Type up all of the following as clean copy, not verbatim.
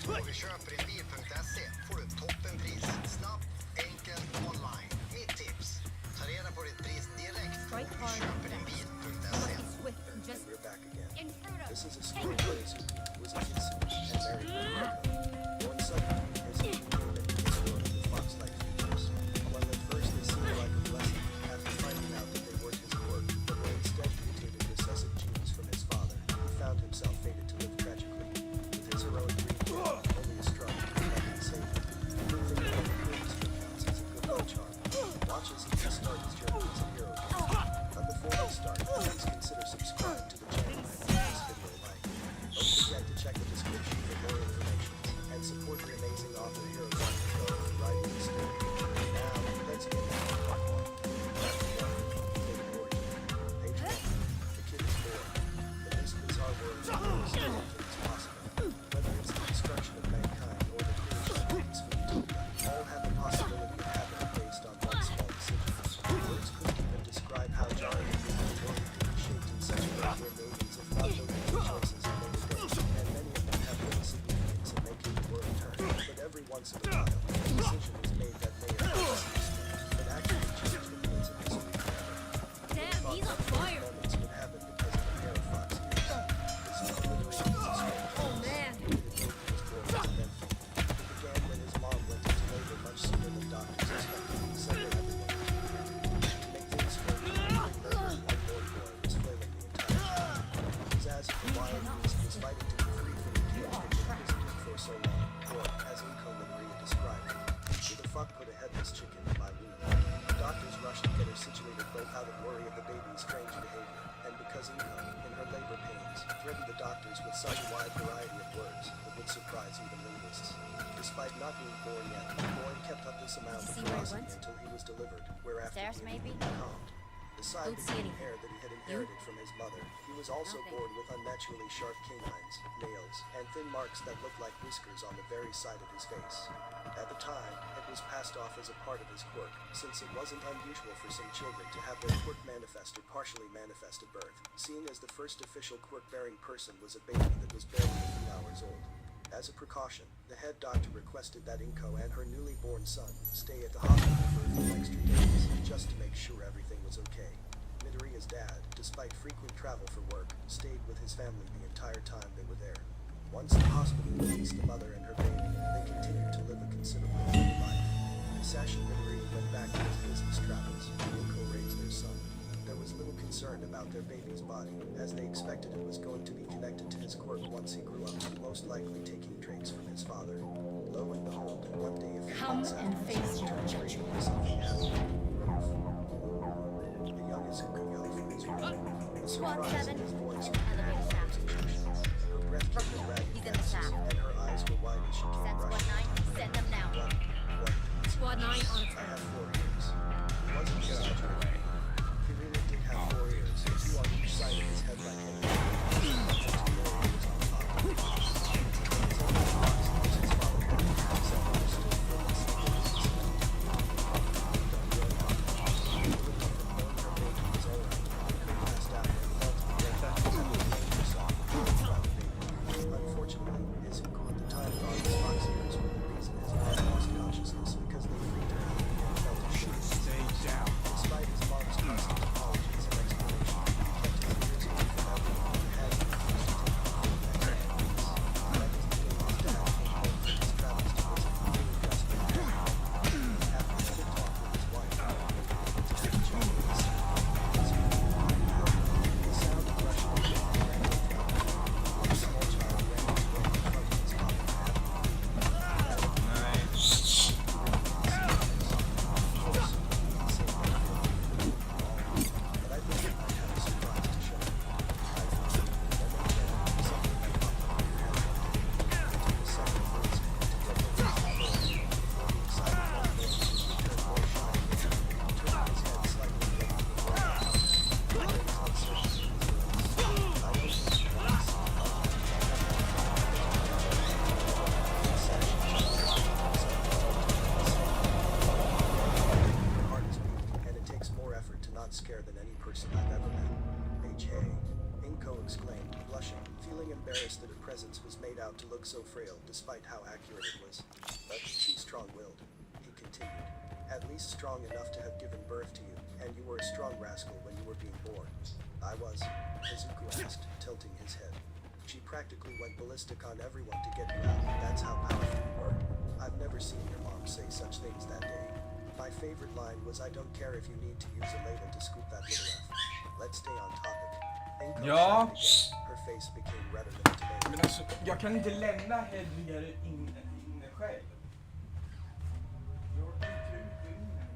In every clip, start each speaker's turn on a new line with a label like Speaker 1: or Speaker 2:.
Speaker 1: smart. Och vid köperinbil.se får du toppenpris. Snabbt, enkelt, online. Mitt tips. Ta reda på ditt pris direkt på köperinbil.se.
Speaker 2: We're back again. This is a story where Izuku was a sifu and married Rinko. One sudden, Izuku came into this world with fox-like features. While at first they seemed like a blessing, after finding out that they weren't his work, but were instead mutated recessive genes from his father, he found himself fated to live tragically. With his heroic breed, only a strong that can save him. Everything that ever comes from counts as a good luck charm. Watch as he can start his journey as a hero. But before we start, please consider subscribing to the channel and give this video a like. Don't forget to check the description for more information and support the amazing author Hero for writing this story. Now, let's get back to part 1. Chapter 1, Fate Origin. Page 1. The kid is born. In this bizarre world, anything is possible. Whether it's the destruction of mankind or the creation of peace for utopia, all have the possibility of happening based on one small decision. Words couldn't even describe how jarring it is that world could be shaped in such a way where millions, if not billions, of choices are made a day, and many of them have little significance in making the world turn. But every once in a while, a decision is made that may have but actually change the course of history forever.
Speaker 3: Damn, he's on fire!
Speaker 2: Moments would happen because of a pair of fox ears. This is literally
Speaker 3: Oh man!
Speaker 2: It began when his mom went into labor much sooner than doctors expected, so that everyone to make things worse, one boy was flailing the entire time. His as for wild beast was fighting to be free from the cage that had imprisoned him for so long, or, as Inko and Maria described it, who the fuck put a headless chicken in my womb? The doctors rushed to get her situated both out of worry of the baby's strange behavior, and because Inko, in her labor pains, threatened the doctors with such a wide variety of words that would surprise even linguists. Despite not being born yet, the boy kept up this amount of
Speaker 3: See where I
Speaker 2: ferocity
Speaker 3: went?
Speaker 2: until he was delivered, whereafter
Speaker 3: Stairs,
Speaker 2: he
Speaker 3: maybe?
Speaker 2: calmed. Beside
Speaker 3: Don't
Speaker 2: the
Speaker 3: see
Speaker 2: green
Speaker 3: anything.
Speaker 2: hair that he had inherited from his mother, he was also
Speaker 3: Nothing.
Speaker 2: born with unnaturally sharp canines, nails, and thin marks that looked like whiskers on the very side of his face. At the time, it was passed off as a part of his quirk, since it wasn't unusual for some children to have their quirk manifest or partially manifest at birth, seeing as the first official quirk-bearing person was a baby that was barely a few hours old. As a precaution, the head doctor requested that Inko and her newly born son stay at the hospital for a few extra days, just to make sure everything was okay. Midoriya's dad, despite frequent travel for work, stayed with his family the entire time they were there. Once the hospital released the mother and her baby, they continued to live a considerably better life. Sashi Midoriya went back to his business travels, and Inko raised their son. There was little concern about their baby's body, as they expected it was going to be connected to his quirk once he grew up, most likely taking traits from his father. Lo and behold, one day a few
Speaker 4: Come
Speaker 2: months
Speaker 4: and
Speaker 2: after
Speaker 4: face
Speaker 2: he
Speaker 4: your
Speaker 2: turned
Speaker 4: judgment.
Speaker 2: something happened. The young Izuku yelled from his room. The
Speaker 3: Squad
Speaker 2: surprise
Speaker 3: 7,
Speaker 2: in his voice
Speaker 3: elevator shaft.
Speaker 2: her breath came in ragged
Speaker 3: He's in the
Speaker 2: gasps,
Speaker 3: shaft.
Speaker 2: and her eyes were wide as she came
Speaker 3: Send squad
Speaker 2: rushing.
Speaker 3: 9, send them now.
Speaker 2: What?
Speaker 3: Squad 9 on its
Speaker 2: I
Speaker 3: way.
Speaker 2: have 4 ears. He wasn't exaggerating. He really did have 4 ears, 2 on each side of his head like him. presence was made out to look so frail despite how accurate it was. But she's strong-willed, he continued. At least strong enough to have given birth to you, and you were a strong rascal when you were being born. I was, Izuku asked, tilting his head. She practically went ballistic on everyone to get you out. That's how powerful you were. I've never seen your mom say such things that day. My favorite line was, I don't care if you need to use a ladle to scoop that little F. Let's stay on topic. Inko
Speaker 4: Ja.
Speaker 2: shouted again. Her face became redder than a tomato.
Speaker 4: Men alltså, jag kan inte lämna Hedvigare inne själv. Jag orkar inte ut inne.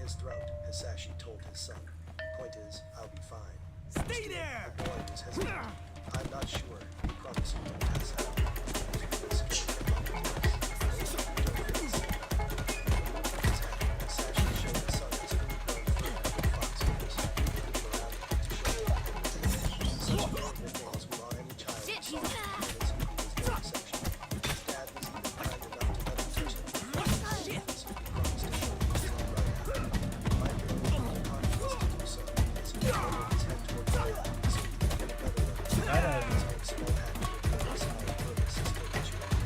Speaker 2: his throat, Hisashi told his son. Point is, I'll be fine.
Speaker 5: Stay there!
Speaker 2: The boy was hesitant. I'm not sure. He promised me to pass out. He was scared of Hisashi showed his son his fully grown fur with fox ears. He moved around to show him. Such horrible things would awe any child who saw him, and Izuku was no exception. His dad was even kind enough to let him touch him. Izuku promised to show him his son right after. My girl had the confidence to do so. Izuku lowered his head toward the ground so he could get a better look. His own small hat with a small purpose is still what you want.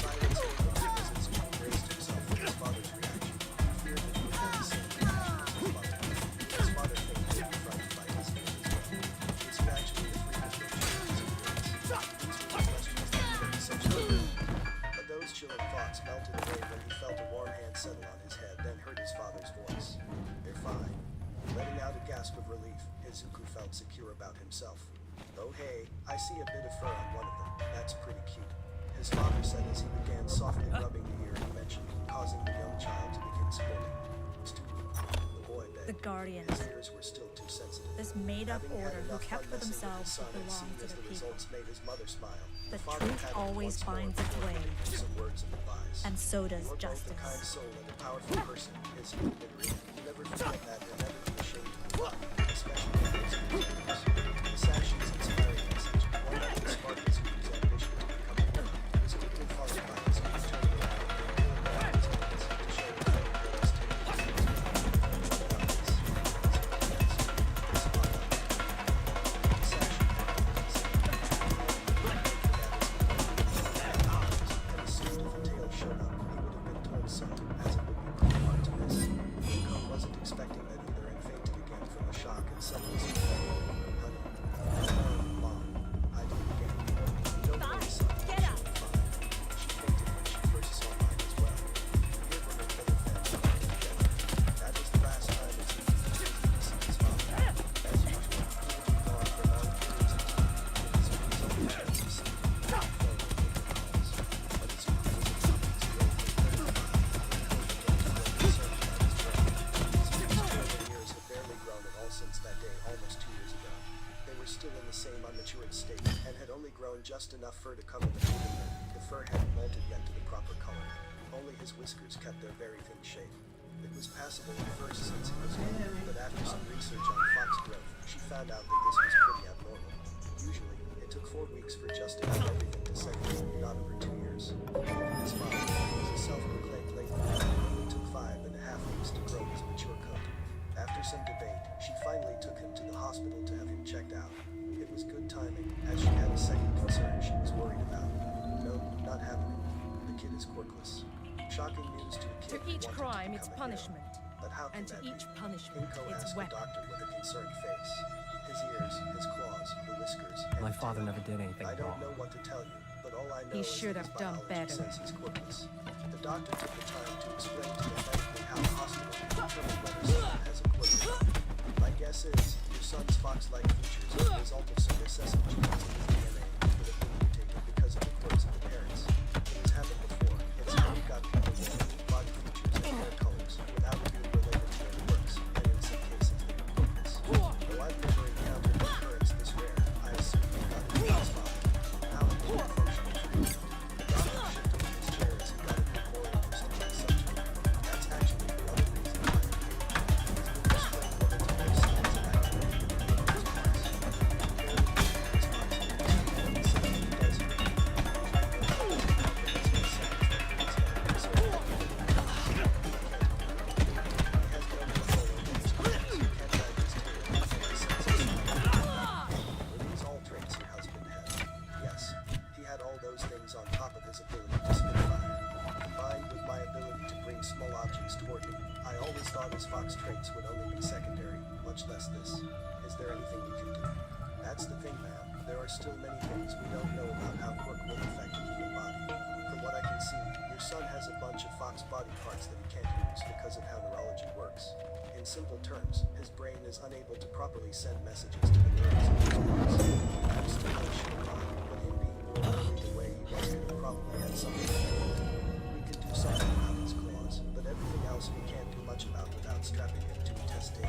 Speaker 2: Silence gave him as Izuku braced himself for his father's reaction. He feared that he would have the same reaction as his father. His father feigned to be frightened by his fear as well. He was gradually a freak of nature in his appearance. These were the questions that made such a But those chilling thoughts melted away when he felt a warm hand settle on his head, then heard his father's voice. They're fine. Letting out a gasp of relief, Izuku felt secure about himself. Oh hey, I see a bit of fur on one of them. That's pretty cute. His father said as he began softly rubbing the ear he mentioned, causing the young child to begin squirming. Stupid. The boy begged.
Speaker 3: The Guardians.
Speaker 2: His ears were still too sensitive.
Speaker 3: This made-up
Speaker 2: Having had
Speaker 3: order who
Speaker 2: enough
Speaker 3: kept
Speaker 2: fun
Speaker 3: for
Speaker 2: messing with
Speaker 3: themselves
Speaker 2: his son
Speaker 3: what
Speaker 2: and
Speaker 3: belonged
Speaker 2: seeing
Speaker 3: to
Speaker 2: as
Speaker 3: the
Speaker 2: the
Speaker 3: people.
Speaker 2: results made his mother smile.
Speaker 3: The
Speaker 2: father
Speaker 3: truth
Speaker 2: patted him
Speaker 3: always
Speaker 2: once more
Speaker 3: finds its
Speaker 2: before
Speaker 3: way.
Speaker 2: giving him some words of advice.
Speaker 3: And so does
Speaker 2: You are both a
Speaker 3: justice.
Speaker 2: kind soul and a powerful person, Izuku agreed. Never forget that and never be ashamed of your body, especially when those who others. Hisashi's inspiring message, one that would spark Izuku's ambition to become a hero, was quickly followed by Izuku turning around and peeling back his pants to show the fellow girls taking his picture. What about this? Izuku asked. It's not up. Hisashi and as soon as the tail showed up, he would have been told so, as it would be pretty hard to miss. Inko wasn't expecting that either and fainted again from the shock and suddenly said, Honey, Mom, I did it again. You don't worry, son.
Speaker 3: Get up.
Speaker 2: She'll be fine. She fainted when she first saw mine as well. Here were her fellow family. That was the last time Izuku was able to see his father. As usual, he would be gone for long periods of time, with Izuku's only chance to see him. Since that day almost 2 years ago. They were still in the same unmatured state and had only grown just enough fur to cover the foot of them. The fur hadn't molted yet to the proper color. Only his whiskers kept their very thin shape. It was passable at first since he was young, but after some research on fox growth, she found out that this was pretty abnormal. Usually, it took 4 weeks for just about everything to settle, not over 2 years. His father, who was a self-proclaimed late bloomer, only took 5.5 weeks to grow his mature coat. After some debate, she finally took him to the hospital to have him checked out. It was good timing, as she had a second concern she was worried about. No, not happening. The kid is quirkless. Shocking news to a kid
Speaker 6: To
Speaker 2: who
Speaker 6: each
Speaker 2: wanted
Speaker 6: crime,
Speaker 2: to
Speaker 6: it's
Speaker 2: become a hero.
Speaker 6: punishment.
Speaker 2: But how can
Speaker 6: And to
Speaker 2: that
Speaker 6: each
Speaker 2: be?
Speaker 6: punishment,
Speaker 2: Inko
Speaker 6: it's
Speaker 2: asked the
Speaker 6: weapon.
Speaker 2: doctor with a concerned face. His ears, his claws, the whiskers, and
Speaker 7: My
Speaker 2: the
Speaker 7: father
Speaker 2: tail.
Speaker 7: never did anything
Speaker 2: I don't
Speaker 7: wrong.
Speaker 2: know what to tell you, but all I know
Speaker 6: He
Speaker 2: is
Speaker 6: should
Speaker 2: that his
Speaker 6: have done
Speaker 2: biology
Speaker 6: better.
Speaker 2: says he's quirkless. The doctor took the time to explain to them medically how the hospital can determine whether someone has a quirk. My guess is your son's fox-like features are the result of some recessive genes in his DNA that have been mutated because of the quirks of the parents. It has happened before. It's how we got people with unique body features and hair colors without it being related to their quirks, and in some cases they were quirkless. Though I've never encountered an occurrence this rare, I assume he got it from his father. How it would be functional treatment. The doctor shifted in his chair as he got a bit more interested in the subject. That's actually the other reason why I'm here. He's been explaining what it takes to activate the on top of his ability to spit fire. Combined with my ability to bring small objects toward me, I always thought his fox traits would only be secondary, much less this. Is there anything we can do? That's the thing, ma'am. There are still many things we don't know about how quirk will affect the human body. From what I can see, your son has a bunch of fox body parts that he can't use because of how neurology works. In simple terms, his brain is unable to properly send messages to the nerves of his parts. I'm still unsure why, but him being born early the way he was could have probably had something to do with it. We can do something about his claws, but everything else we can't do much about without on strapping him to a test table.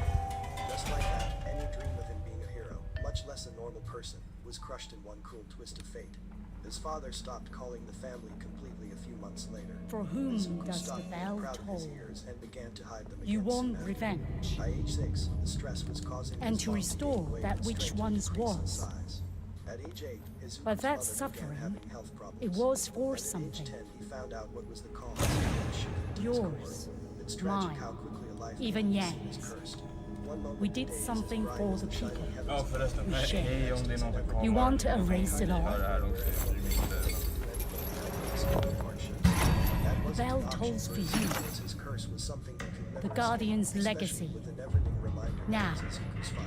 Speaker 2: Just like that, any dream of him being a hero, much less a normal person, was crushed in one cruel twist of fate. His father stopped calling the family completely a few months later.
Speaker 5: For whom
Speaker 2: Izuku
Speaker 5: does the
Speaker 2: stopped being
Speaker 5: bell
Speaker 2: proud of his
Speaker 5: toll?
Speaker 2: ears and began to hide them
Speaker 5: You
Speaker 2: again
Speaker 5: want
Speaker 2: soon after.
Speaker 5: revenge.
Speaker 2: By age 6, the stress was causing
Speaker 5: And
Speaker 2: his
Speaker 5: to
Speaker 2: lungs
Speaker 5: restore
Speaker 2: gain weight
Speaker 5: that
Speaker 2: and
Speaker 5: which
Speaker 2: strength to
Speaker 5: once
Speaker 2: decrease in
Speaker 5: was.
Speaker 2: size. At age 8, Izuku's
Speaker 5: But that
Speaker 2: mother began
Speaker 5: suffering,
Speaker 2: having health problems.
Speaker 5: it was for
Speaker 2: And at
Speaker 5: something.
Speaker 2: age 10, he found out what was the cause of the shifting to his
Speaker 5: Yours,
Speaker 2: core. It's tragic
Speaker 5: mine,
Speaker 2: how quickly a life
Speaker 5: even
Speaker 2: can be seen as
Speaker 5: Yang's.
Speaker 2: cursed. One moment
Speaker 5: We
Speaker 2: the
Speaker 5: did
Speaker 2: days
Speaker 5: something
Speaker 2: as bright
Speaker 5: for
Speaker 2: as
Speaker 5: the
Speaker 2: the shining
Speaker 5: people.
Speaker 2: heavens
Speaker 4: Ja förresten,
Speaker 5: We
Speaker 4: nej,
Speaker 5: share.
Speaker 4: hej om det är någon som kommer.
Speaker 5: You want to erase it
Speaker 4: Ja,
Speaker 5: all?
Speaker 4: det här är nog streaming.
Speaker 5: The bell tolls for you. The Guardian's legacy. Now,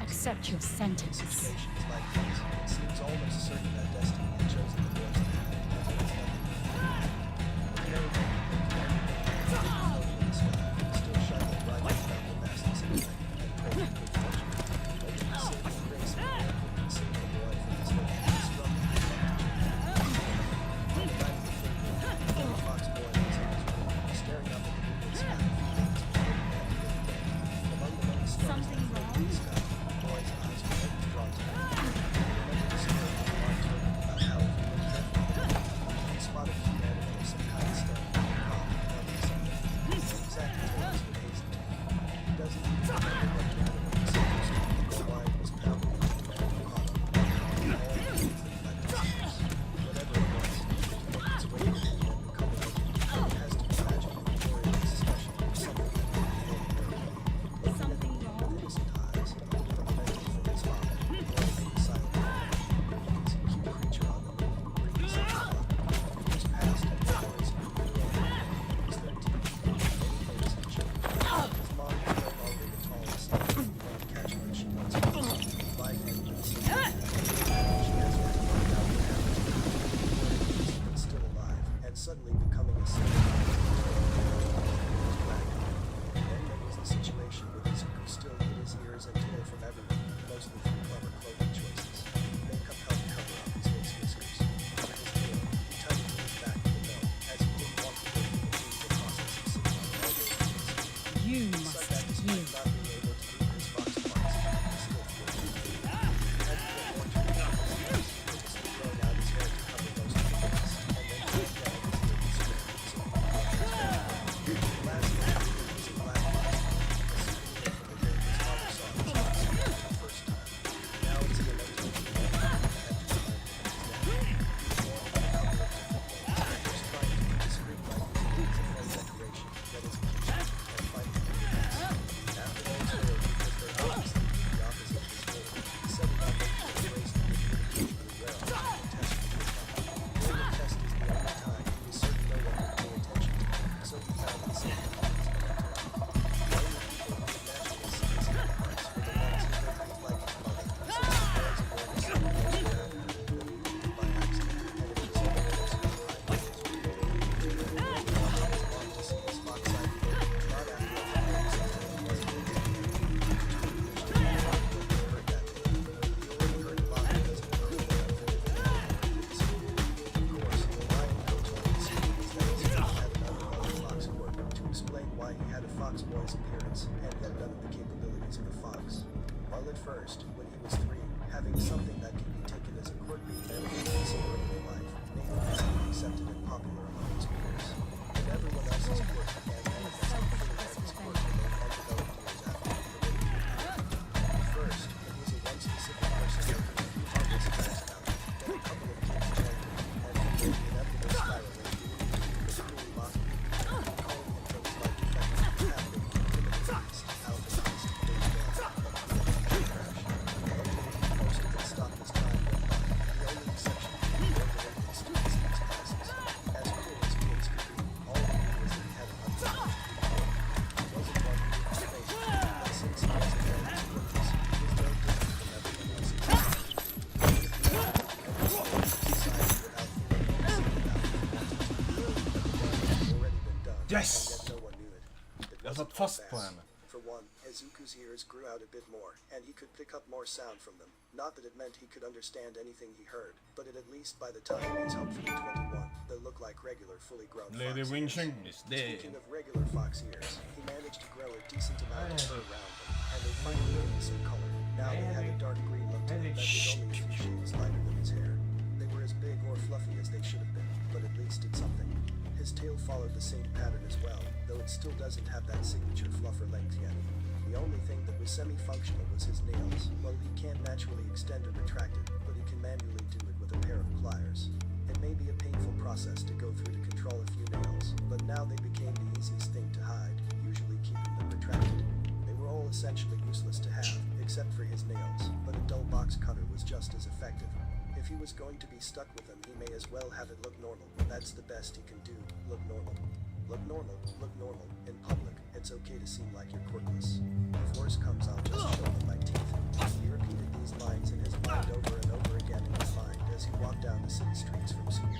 Speaker 5: accept your sentence.
Speaker 2: Situations like this, it seems almost certain that destiny had chosen the boys to have it, and there was nothing. Still shining bright without the vastness of the night, and prayed for good fortune. Only the saving grace of the Lord could save the boy from his hope and struggle. On the night of the third moon, the little fox boy was in his room, staring up at the moonlit sky, feeling his pain and feeling dead. Among the many stars
Speaker 5: Something
Speaker 2: that floated in
Speaker 5: wrong?
Speaker 2: the sky, the boy's eyes were always drawn to them. He remembered the story of the Mark told him about how if he looked carefully, he could spot a few animals and kind of stuff calm and counting something. The exact details would hasten him. He doesn't even remember what the animal was supposed to be, or why it was probably the man who caught him. All he needs is like this. Whatever it was, it could make its way to him and become a legend. It has to be magical, or it is special, something that would be ordinary.
Speaker 5: Something wrong?
Speaker 2: With innocent eyes, fundamentally from his father, the boy made silent it's a cute creature on the moon, bringing such luck. Years passed, and the boys grew older. He was 13. Many things had changed. His mom was no longer the tallest, playing catch when she once was. Life had been simple. She has yet to find out what happened to her. But still alive, and suddenly becoming a single then there was the situation where Izuku still hid his ears and tail from everyone, mostly through clever clothing choices. Makeup helped cover up his face whiskers. For his hair, he tied it to his back with a belt, as he didn't want to go through the painful process of sitting on all day with his
Speaker 5: You
Speaker 2: He
Speaker 5: must
Speaker 2: said that despite
Speaker 5: yield.
Speaker 2: not being able to leave his fox parts, he still feel free. He had to get more to his face, purposely growing out his hair to cover most of the face, and then cut down his ear with straight, so he could be transparent. Last night, he was using black box, a souvenir from the day his father saw his fox for the first time. Now it's a memento of the man who had to remind him of his death. He was warned by a couple of different ways, first trying to be discreet by using it as a friend decoration, then as a keepsake, and finally with the best. After those failed because they obviously did the opposite of his goal, he set about making a bracelet with individually well and test it with him. During the test is the only time he was certain no one would pay attention to him, so he found the same thing as his mentor. The only people who would naturally see his hidden parts were the ones who they didn't like his mother, since the boys awareness of the most around her, but he did it by accident, and it was only those who could hide what was real. He was longed to see his fox side clothing, not after a few days until he wasn't able to hear. He wished he had not heard that day. He already heard a lot because of the early unfinished memories. Of course, the line he told his students that his father had an underwater fox court to explain why he had a fox boy's appearance and had none of the capabilities of a fox. While at first, when he was 3, having something that can be taken as a quirky benefit in his early life made him easily accepted and popular among his peers. But everyone else's quirk began manifesting fully as his quirk in their undeveloped years after the puberty. At first, it was a one specific person that could be harmless facts about him, then a couple of kids joined him, and from there the inevitable spiral into the cruelly mocking him, calling him things like defective, half-baked, timid, alchemist, big man, and trash. Luckily, most of it stopped as time went by. The only exception being the underrated students in his classes. As cool as kids could be, all he knew was that he had an unfinished quirk. It wasn't one he would face, but since he was a man of his quirks, he was no different from everyone else in society. He could be active in every sphere of society without feeling homesick about it if he wanted to. But the damage had already been done,
Speaker 4: Yes!
Speaker 2: and yet no one knew it. It
Speaker 4: Jag
Speaker 2: wasn't
Speaker 4: satt fast
Speaker 2: all
Speaker 4: på
Speaker 2: bad.
Speaker 4: henne.
Speaker 2: For one, Izuku's ears grew out a bit more, and he could pick up more sound from them. Not that it meant he could understand anything he heard, but at least by the time he's hopefully 21, the look like regular, fully grown
Speaker 4: Blev det
Speaker 2: fox
Speaker 4: Wing
Speaker 2: ears.
Speaker 4: Chun? Just det.
Speaker 2: Speaking of regular fox ears, he managed to grow a decent amount of fur around them, and they finally gave him some color. Now they had a dark green look to them that was only a few shades lighter than his hair. They were as big or fluffy as they should have been, but at least did something. His tail followed the same pattern as well, though it still doesn't have that signature fluffer length yet. The only thing that was semi-functional was his nails. Well, he can't naturally extend or retract it, but he can manually do it with a pair of pliers. It may be a painful process to go through to control a few nails, but now they became the easiest thing to hide, usually keeping them retracted. They were all essentially useless to have, except for his nails, but a dull box cutter was just as effective. If he was going to be stuck with them, he may as well have it look normal. That's the best he can do, look normal. Look normal, look normal. In public, it's okay to seem like you're quirkless. If worse comes, I'll just show them my teeth. He repeated these lines in his mind over and over again in his mind as he walked down the city streets from school.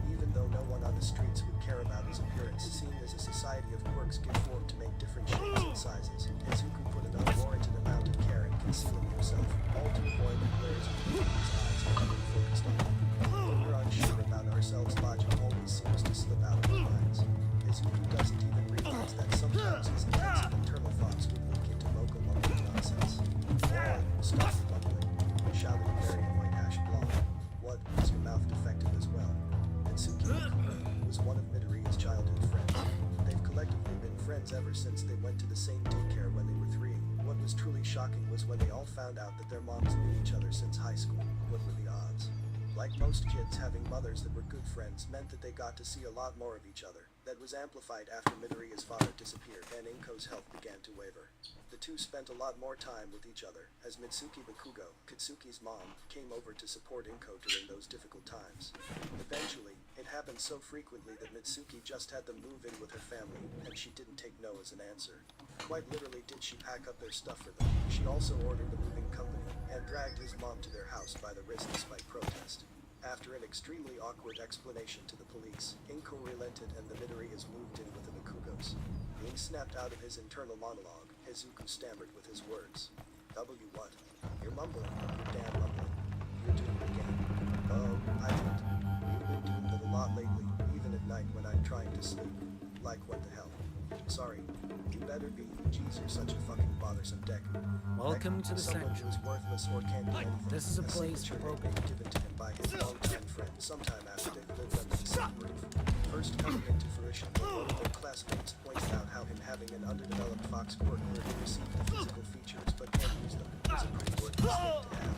Speaker 2: Even though no one on the streets would care about his appearance, seeing as a society of quirks give form to make different shapes and sizes, Izuku put an unwarranted amount of care in concealing himself, all to avoid the glares of people's eyes that were focused on him. When we're unsure about ourselves, logic always seems to slip out of our minds. Izuku doesn't even realize that sometimes his intensive internal thoughts would leak into local mumbling nonsense. Why? Stop mumbling, shouted a very annoyed Ash Blonde. What? Is your mouth defective as well? Mitsuki was one of Midoriya's childhood friends. They've collectively been friends ever since they went to the same daycare when they were 3. What was truly shocking was when they all found out that their moms knew each other since high school. What were the odds? Like most kids, having mothers that were good friends meant that they got to see a lot more of each other. That was amplified after Midoriya's father disappeared and Inko's health began to waver. The two spent a lot more time with each other, as Mitsuki Bakugo, Kitsuki's mom, came over to support Inko during those difficult times. Eventually, it happened so frequently that Mitsuki just had them move in with her family, and she didn't take no as an answer. Quite literally did she pack up their stuff for them. She also ordered the moving company, and dragged his mom to their house by the wrist despite protest. After an extremely awkward explanation to the police, Inko relented and the Midoriyas moved in with the Bakugos. Being snapped out of his internal monologue, Izuku stammered with his words. W what? You're mumbling, you're damn mumbling. You're doing it again. Oh, I didn't. You've been doing that a lot lately, even at night when I'm trying to sleep. Like what the hell? Sorry. You better be. Jeez, you're such a fucking bothersome Deku.
Speaker 6: Welcome to the
Speaker 2: Someone
Speaker 6: sanctuary.
Speaker 2: who's worthless or can't do anything.
Speaker 6: This is a place
Speaker 2: signature
Speaker 6: for
Speaker 2: name given to him by his longtime friend sometime after they lived under the same roof. First coming into fruition when one of their classmates pointed out how him having an underdeveloped fox quirk where he received the physical features but can't use them was a pretty worthless thing to have.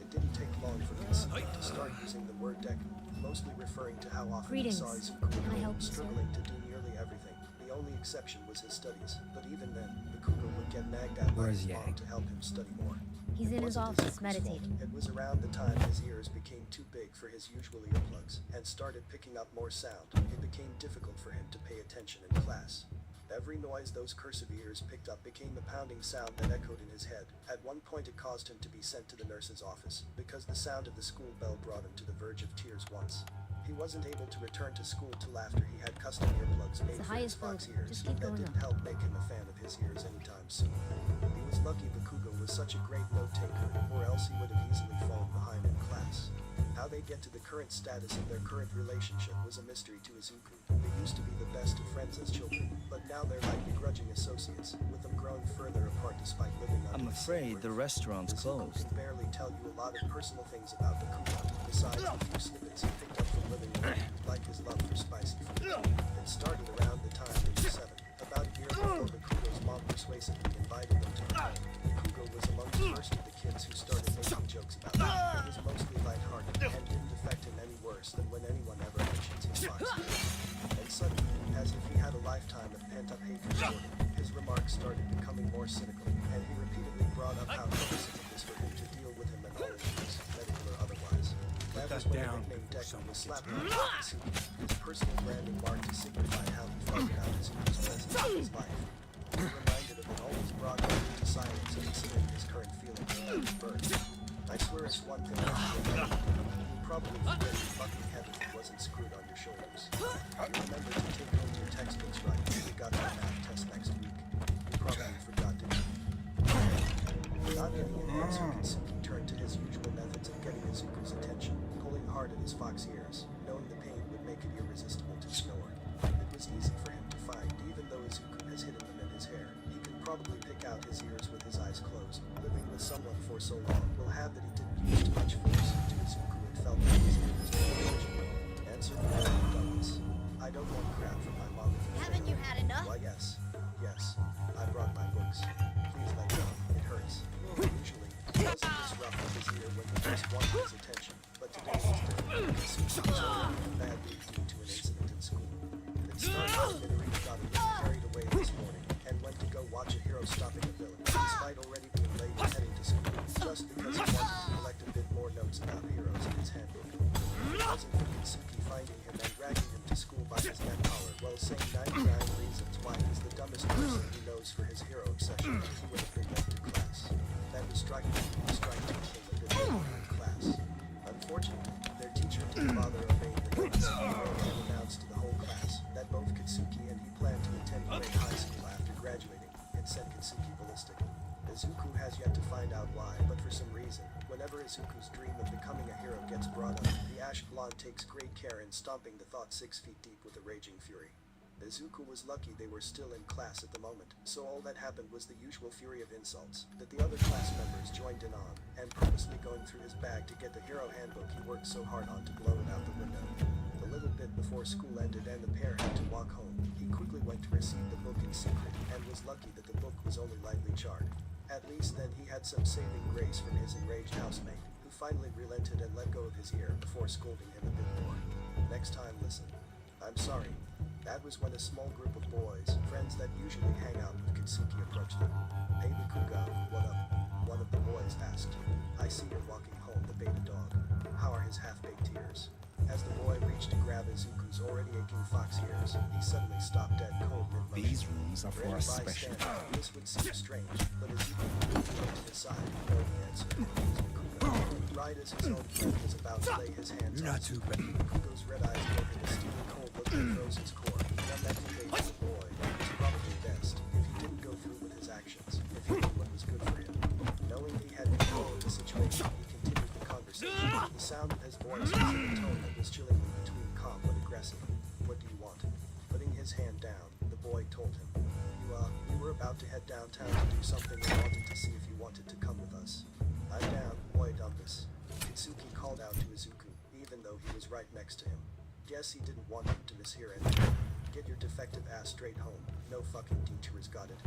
Speaker 2: It didn't take long for Mitsuki to start using the word Deku, mostly referring to how often
Speaker 5: Greetings.
Speaker 2: he saw his
Speaker 5: Can I help you, sir?
Speaker 2: struggling to do nearly everything. The only exception was his studies, but even then, Bakugo would get nagged at by
Speaker 6: Where's
Speaker 2: his mom
Speaker 6: Yang?
Speaker 2: to help him study more.
Speaker 5: He's in
Speaker 2: It
Speaker 5: his
Speaker 2: wasn't
Speaker 5: office
Speaker 2: Izuku's
Speaker 5: meditating.
Speaker 2: fault. It was around the time his ears became too big for his usual earplugs and started picking up more sound. It became difficult for him to pay attention in class. Every noise those cursive ears picked up became a pounding sound that echoed in his head. At one point it caused him to be sent to the nurse's office, because the sound of the school bell brought him to the verge of tears once. He wasn't able to return to school till after he had custom earplugs made
Speaker 5: the
Speaker 2: for his
Speaker 5: highest
Speaker 2: fox
Speaker 5: building.
Speaker 2: ears.
Speaker 5: Just keep
Speaker 2: That
Speaker 5: going
Speaker 2: didn't
Speaker 5: up.
Speaker 2: help make him a fan of his ears anytime soon. He was lucky Bakugo was such a great note taker, or else he would have easily fallen behind in class. How they get to the current status of their current relationship was a mystery to Izuku. They used to be the best of friends as children, but now they're like begrudging associates, with them grown further apart despite living under
Speaker 6: I'm
Speaker 2: the same
Speaker 6: afraid the
Speaker 2: roof.
Speaker 6: restaurant's
Speaker 2: Izuku
Speaker 6: closed.
Speaker 2: can barely tell you a lot of personal things about Bakugo, besides the few snippets he picked up from living with him, like his love for spicy food. It started around the time they were 7, about a year before Bakugo's mom persuasively invited them to her home. Bakugo was among the first of the kids who started making jokes about him. It was mostly lighthearted and didn't affect him any worse than when anyone ever mentions his fox. And suddenly, as if he had a lifetime of pent-up hatred for him, his remarks started becoming more cynical, and he repeatedly brought up how troublesome it was for him to deal with him at all issues, medical or otherwise. That was when the
Speaker 6: down
Speaker 2: nickname Deku
Speaker 6: someone
Speaker 2: was slapped on Mitsuki, his personal branding mark to signify how he felt about Izuku's presence in his life. He reminded him that always brought him into silence considering his current feelings about his birth. I swear it's one thing that you remember. You probably forget your fucking heaven wasn't screwed on your shoulders. You remember to take home your textbooks right when you got that math test next week. You probably forgot to. Not getting an answer, Kitsuki turned to his usual methods of getting Izuku's attention, pulling hard at his fox ears, knowing the pain would make make it irresistible to snore. It was easy for him to find, even though Izuku has hidden them in his hair. He can probably pick out his ears with his eyes closed. Living with someone for so long will have that he didn't use too much force. To Izuku, it felt like his ears were twitching. Answer me, Douglas. I don't want crap from my mom.
Speaker 3: Haven't you had enough?
Speaker 2: Why, yes. Yes. I brought my books. Please let go. It hurts. Usually, he doesn't disrupt with his ear when he just wants his attention. But today was different. Sushi was already badly due to an incident in school. It started when Midori got a little carried away this morning and went to go watch a hero stopping a villain, despite already being late and heading to school, just because he wanted to collect a bit more notes about heroes in his handbook. It wasn't for Kitsuki finding him and dragging him to school by his neck collar while saying 99 reasons why he's the dumbest person he knows for his hero obsession, he would have been late to class. That was striking. Strike teaching a bit later in class. Unfortunately, their teacher didn't bother obeying the notice and announced to the whole class that both Kitsuki and he planned to attend grade high school after graduating and sent Kitsuki ballistic. Izuku has yet to find out why, but for some reason, whenever Izuku's dream of becoming a hero gets brought up, the Ash Blonde takes great care in stomping the thought 6 feet deep with a raging fury. Izuku was lucky they were still in class at the moment, so all that happened was the usual fury of insults that the other class members joined in on, and purposely going through his bag to get the hero handbook he worked so hard on to blow it out the window. A little bit before school ended and the pair had to walk home, he quickly went to receive the book in secret, and was lucky that the book was only lightly charred. At least then he had some saving grace from his enraged housemate, who finally relented and let go of his ear before scolding him a bit more. Next time, listen. I'm sorry. That was when a small group of boys, friends that usually hang out with Kitsuki, approached them. Hey Bikuga, what up? One of the boys asked. I see you're walking home the beta dog. How are his half-baked ears? As the boy reached to grab Izuku's already aching fox ears, he suddenly stopped dead cold mid-motion.
Speaker 6: These rooms are for a special.
Speaker 2: This would seem strange, but Izuku moved to the side, knowing the answer. It was Bikuga. Right as his own friend was about to lay his hands on him, Bikuga's red eyes gave him a steaming cold look that froze his core. One that conveyed to the boy that it was probably best if he didn't go through with his actions, if he knew what was good for him. Knowing he had control of the situation, he continued the conversation. The sound of his voice was in a tone that was chillingly between calm but aggressive. What do you want? Putting his hand down, the boy told him. You were about to head downtown to do something and wanted to see if you wanted to come with us. I'm down, boy Dumpus. Kitsuki called out to Izuku, even though he was right next to him. Guess he didn't want him to mishear anything. Get your defective ass straight home. No fucking detours, got it.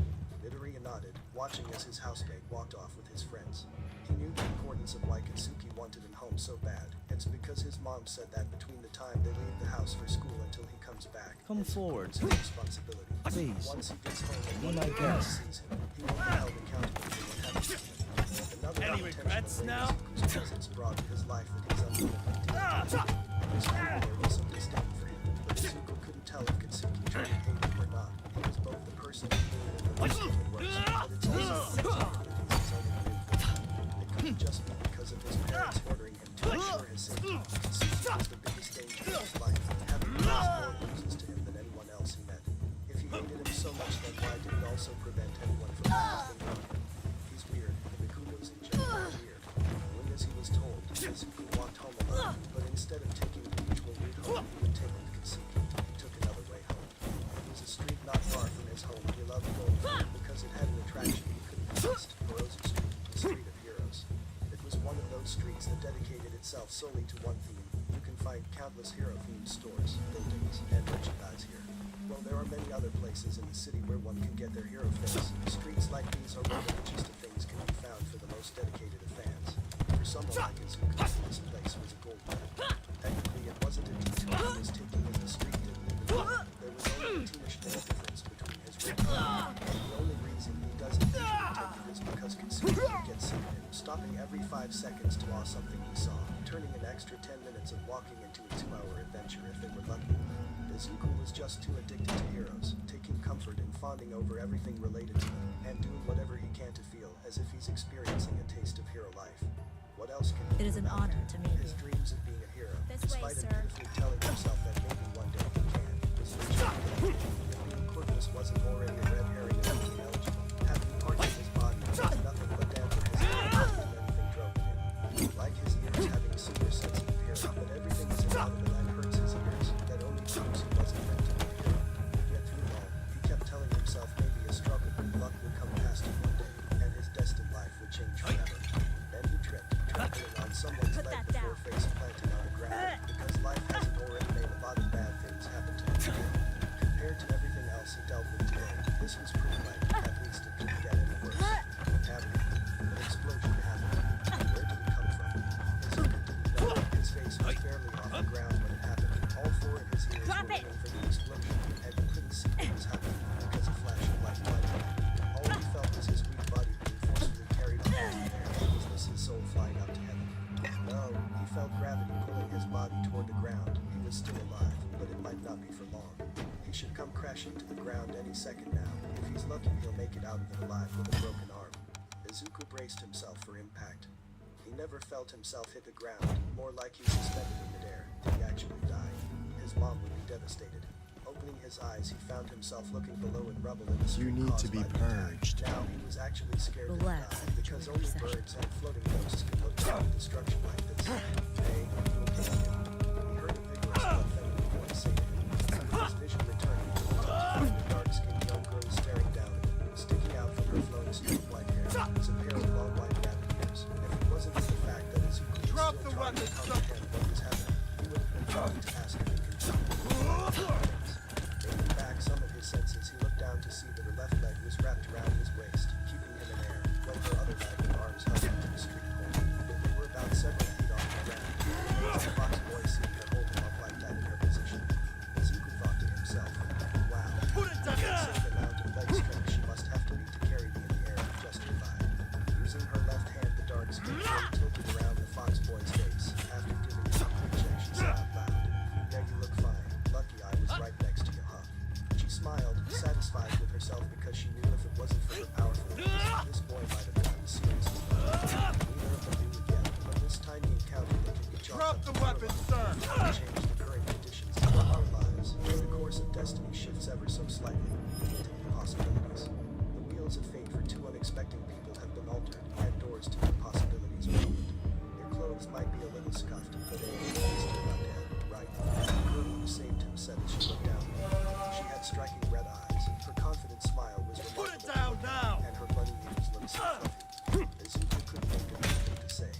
Speaker 2: Midori nodded, watching as his housemate walked off with his friends. He knew the importance of why Kitsuki wanted him home so bad. It's because his mom said that between the time they leave the house for school until he comes back,
Speaker 6: Come
Speaker 2: it's
Speaker 6: forward.
Speaker 2: his responsibility.
Speaker 6: Please.
Speaker 2: Once he gets home and
Speaker 6: Be
Speaker 2: one
Speaker 6: my
Speaker 2: of the parents
Speaker 6: guest.
Speaker 2: sees him, he won't be held accountable for what happened to him. Another
Speaker 6: Any
Speaker 2: unintentional
Speaker 6: regrets
Speaker 2: way
Speaker 6: now?
Speaker 2: Izuku's presence brought to his life that he's unwilling to deal with. His family was some disdain for him, but Izuku couldn't tell if Kitsuki truly hated him or not. He was both the person he knew and the person who works, but it's also the responsibilities he's only lived with. It couldn't just be because of his parents ordering him to ensure his safety. Kitsuki was the biggest danger in his life, having caused more bruises to him than anyone else he met. If he hated him so much, then why did it also prevent anyone from helping him? He's weird, and Mikudo's in general weird. Doing as he was told, Izuku walked home alone, but instead of taking the usual route home he would take with Kitsuki, he took another way home. It was a street not far from his home he loved going through because it had an attraction he couldn't resist, Kurozu Street, the Street of Heroes. It was one of those streets that dedicated itself solely to one theme. You can find countless hero-themed stores, buildings, and merchandise here. Well, there are many other places in the city where one can get their hero fix. Streets like these are where the richest of things can be found for the most dedicated of fans. For someone like Izuku, this place was a gold mine. Technically, it wasn't a detour he was taking as the street didn't even know. There was only a teenish difference between his rank and the only reason he doesn't usually take it is because Kitsuki would get sick of him, stopping every 5 seconds to awe something he saw, turning an extra 10 minutes of walking into a 2-hour adventure if they were lucky. Izuku was just too addicted to heroes, taking comfort in fawning over everything related to them, and doing whatever he can to feel as if he's experiencing a taste of hero life. What else can he
Speaker 5: It is
Speaker 2: do
Speaker 5: an
Speaker 2: about
Speaker 5: honor
Speaker 2: it?
Speaker 5: to meet
Speaker 2: His
Speaker 5: you.
Speaker 2: dreams of being a hero,
Speaker 3: This way,
Speaker 2: despite him
Speaker 3: sir.
Speaker 2: pitifully telling himself that maybe one day he can, was virtually dead. Being quirkless wasn't already a red herring enough to be eligible. Having parts of his body was nothing but damper his ego more than anything drove him. Like his ears having a super sensitive hearing, but everything is inaudible and hurts his ears. That might not be for long. He should come crashing to the ground any second now. If he's lucky, he'll make it out of it alive with a broken arm. Izuku braced himself for impact. He never felt himself hit the ground, more like he suspended in midair. Did he actually die? His mom would be devastated. Opening his eyes, he found himself looking below in rubble in the street.
Speaker 6: You need to
Speaker 2: caused
Speaker 6: be
Speaker 2: by the attack.
Speaker 6: purged.
Speaker 2: Now he was actually scared to
Speaker 5: Relax
Speaker 2: die,
Speaker 5: and
Speaker 2: because
Speaker 5: enjoy
Speaker 2: only
Speaker 5: your
Speaker 2: birds and floating ghosts can look down at destruction like this. Hey, you okay? He heard a vigorous but feminine voice say to him. His vision returned to the dark-skinned young girl staring down at him. Sticking out from her flowing straight white hair was a pair of long white rabbit ears. If it wasn't for the fact that Izuku was still trying to comprehend what was happening, he would have been trying to ask him to continue. Taking back some of his senses, he looked down to see that her left leg was wrapped around his waist, keeping him in air, while her other leg and arms held him to the street corner. They were about several feet off the ground. The box boy seeing her hold him up like that in her position. Izuku thought to himself, wow, insane amount of leg strength she must have to need to carry me in the air just to survive. Using her left hand, the dark skin tilted around the fox boy's face. After giving him a quick check, she said out loud, "Yeah, you look fine. Lucky I was right next to you, huh?" She smiled, satisfied with herself because she knew if it wasn't for her powerful legs, this boy might have gotten seriously hurt. Neither of them knew again, from this tiny encounter they could be
Speaker 6: Drop the weapon, sir!
Speaker 2: change the current conditions of our lives. The course of destiny shifts ever so slightly, limiting possibilities. The wheels of fate for two unexpected people have been altered, and doors to new possibilities are opened. Your clothes might be a little scuffed, but they are still not dead, right? The girl who saved him said as she looked down. She had striking red eyes. Her confident smile was remarkable.
Speaker 6: Put it down now!
Speaker 2: And her bunny ears looked so fluffy. Izuku couldn't think of anything to say.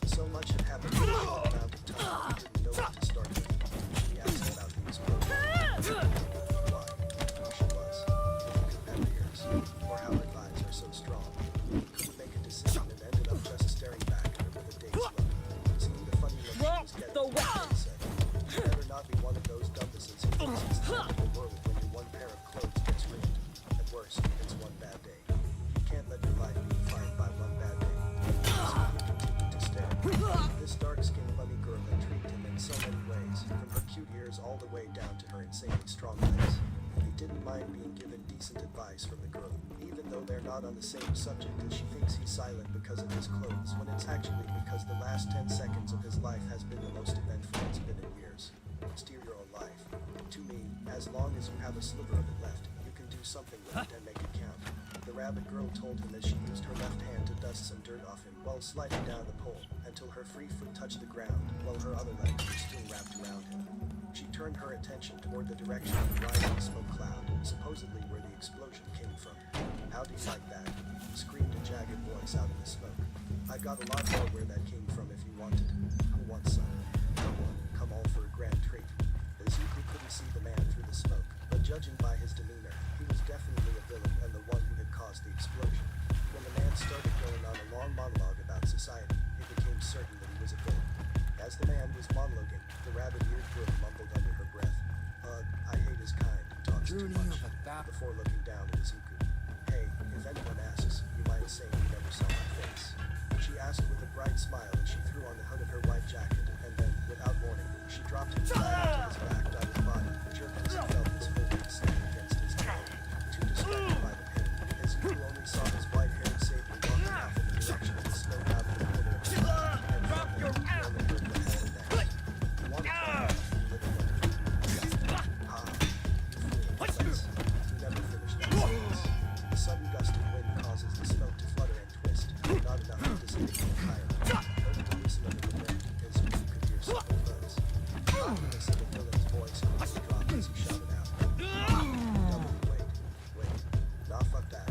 Speaker 2: So much had happened in a short amount of time, he didn't know what to start with. She asked about the explosion. Why? Who she was. If he could have ears, or how her thighs are so strong. He couldn't make a decision and ended up just staring back at her with a dazed look. Seeing the funny look she was getting, he said, "You better not be one of those dumbasses who thinks he's the end of the world when your one pair of clothes gets ruined. At worst, it's one bad day. You can't let your life be defined by one bad day." Continued to stare. This dark-skinned bunny girl intrigued him in so many ways, from her cute ears all the way down to her insanely strong legs. He didn't mind being given decent advice from the girl, even though they're not on the same subject, as she thinks he's silent because of his clothes, when it's actually because the last 10 seconds of his life has been the most eventful it's been in years. Steer your own life. To me, as long as you have a sliver of it left, you can do something with it and make it count. The rabbit girl told him as she used her left hand to dust some dirt off him while sliding down the pole until her free foot touched the ground while her other legs were still wrapped around him. She turned her attention toward the direction of the rising smoke cloud, supposedly where the explosion came from. "How do you like that?" screamed a jagged voice out of the smoke. "I got a lot more where that came from if you wanted. Who wants some? Come on, come all for a grand treat." Izuku couldn't see the man through the smoke, but judging by his demeanor, he was definitely a villain and the one who had caused the explosion. When the man started going on a long monologue about society, it became certain that he was a villain. As the man was monologuing, the rabbit-eared girl mumbled under her breath, "I hate his kind, he talks too much," before looking down at Izuku. "Hey, if anyone asks, you mind saying you never saw my face?" She asked with a bright smile as she threw on the hood of her white jacket, and then, without warning, she dropped him flat onto his back down his body, jerked as he felt his full weight slam against his neck. Too distracted by the pain, Izuku only saw his white-haired savior walking off in the direction of the smoke out of the corner of his eye, and from there, he only heard what happened next. He wanted to know if he lived under. Ah, you fool, let's. He never finished that sentence. The sudden gust of wind causes the smoke to flutter and twist, but not enough to dissipate entirely. Only to listen under the wind, Izuku could hear simple buzz. The happiness of the villain's voice quickly dropped as he shouted out. Wait. Nah, fuck that.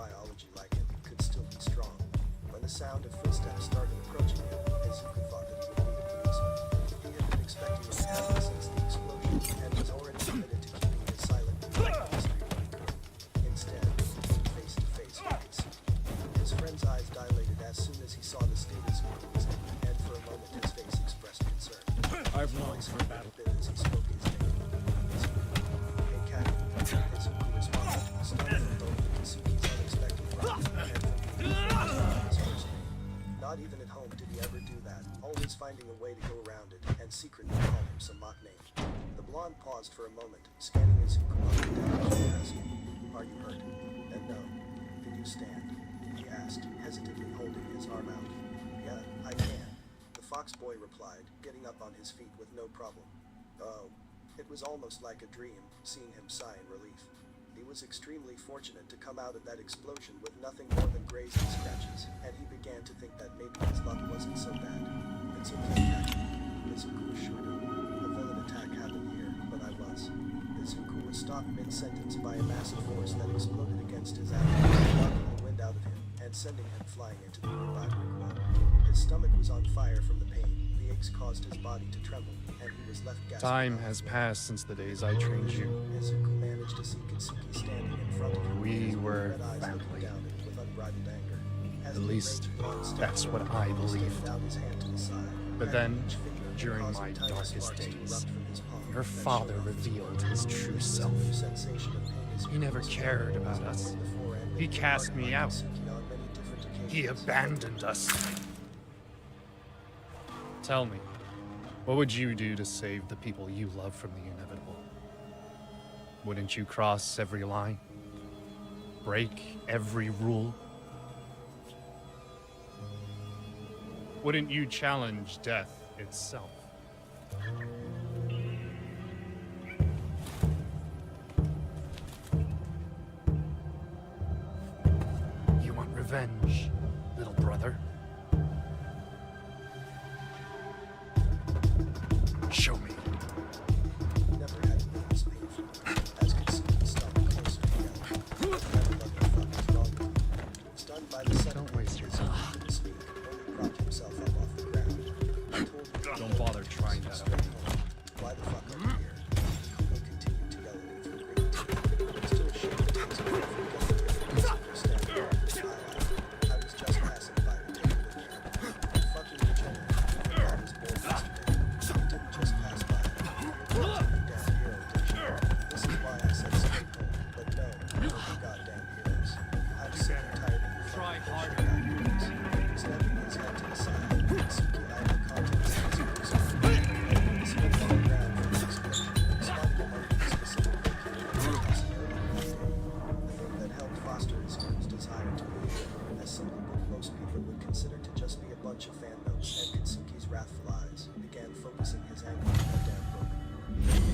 Speaker 2: biology like it, could still be strong. When the sound of footsteps started approaching him, Izuku thought that he would meet a policeman. He had been expecting it to happen since the explosion, and was already committed to keeping his silent mystery. Instead, he came face to face with Katsuki. His friend's eyes dilated as soon as he saw the state Izuku was in, and for a moment his face expressed concern.
Speaker 6: I've longed for a battle.
Speaker 2: Bit as he spoke his name. Izuku. Hey, Captain. Izuku responded, stunned from both Katsuki's unexpected rise and from the his first name. Not even at home did he ever do that, always finding a way to go around it, and secretly call him some mock name. The blonde paused for a moment, scanning Izuku up and down as he asked, "Are you hurt?" "And no. Can you stand?" he asked, hesitantly holding his arm out. "Yeah, I can," the fox boy replied, getting up on his feet with no problem. Oh, it was almost like a dream, seeing him sigh in relief. He was extremely fortunate to come out of that explosion with nothing more than grazing scratches, and he began to think that maybe his luck wasn't so bad. "It's okay, Captain," Izuku assured him. "A villain attack happened here, but I was." Izuku was stopped mid-sentence by a massive force that exploded against his abdomen, knocking the wind out of him and sending him flying into the nearby brick wall. His stomach was on fire from the pain, the aches caused his body to tremble, and he was left gasping.
Speaker 7: Time has passed since the days I trained you.
Speaker 2: Izuku managed to see Katsuki standing in front of him.
Speaker 7: We
Speaker 2: his
Speaker 7: were
Speaker 2: red eyes looking
Speaker 7: family.
Speaker 2: down at him with unbridled anger. As
Speaker 7: At
Speaker 2: the
Speaker 7: least,
Speaker 2: enraged blonde stepped
Speaker 7: that's what
Speaker 2: forward,
Speaker 7: I
Speaker 2: he
Speaker 7: believed.
Speaker 2: extended out his hand to the side,
Speaker 7: But
Speaker 2: and
Speaker 7: then,
Speaker 2: each finger
Speaker 7: during
Speaker 2: causing
Speaker 7: my
Speaker 2: tiny
Speaker 7: darkest
Speaker 2: sparks to
Speaker 7: days,
Speaker 2: erupt from his palm
Speaker 7: your
Speaker 2: that
Speaker 7: father
Speaker 2: showed off his
Speaker 7: revealed
Speaker 2: blood.
Speaker 7: his true
Speaker 2: This
Speaker 7: self.
Speaker 2: new sensation of pain Izuku
Speaker 7: He never
Speaker 2: was
Speaker 7: cared
Speaker 2: feeling
Speaker 7: about
Speaker 2: was
Speaker 7: us.
Speaker 2: nothing before, and
Speaker 7: He
Speaker 2: made
Speaker 7: cast
Speaker 2: hard
Speaker 7: me
Speaker 2: by
Speaker 7: out.
Speaker 2: Katsuki on many different
Speaker 7: He
Speaker 2: occasions.
Speaker 7: abandoned us. Tell me, what would you do to save the people you love from the inevitable? Wouldn't you cross every line? Break every rule? Wouldn't you challenge death itself? You want revenge, little brother? Show me.
Speaker 2: Never had it been this painful. As Katsuki stomped closer together. Never let the fuck is wrong with you. Stunned by the sudden
Speaker 7: Don't waste your
Speaker 2: Izuku
Speaker 7: time.
Speaker 2: couldn't speak, only propped himself up off the ground. I told you
Speaker 7: Don't bother trying that
Speaker 2: straight home. Why the fuck are you here? He continued to yell at him through gritted teeth. Still shaking his head from getting misunderstanding. I was just passing by to take a look at him. Fucking degenerate. I was born yesterday. You didn't just pass by. You're taking down hero, didn't you? This is why I said straight home. But no, you're the goddamn heroes. I'm sick and tired of you
Speaker 7: Try
Speaker 2: fucking
Speaker 7: harder.
Speaker 2: bullshit heroes. Snapping his head to the side, Katsuki eyed the contents of his crucifix. He spit on the ground from the explosion, spotting a multi-specific located in his The thing that helped foster Izuku's desire to leave, as something that most people would consider to just be a bunch of fan notes, and Katsuki's wrathful eyes began focusing his anger on the damn book.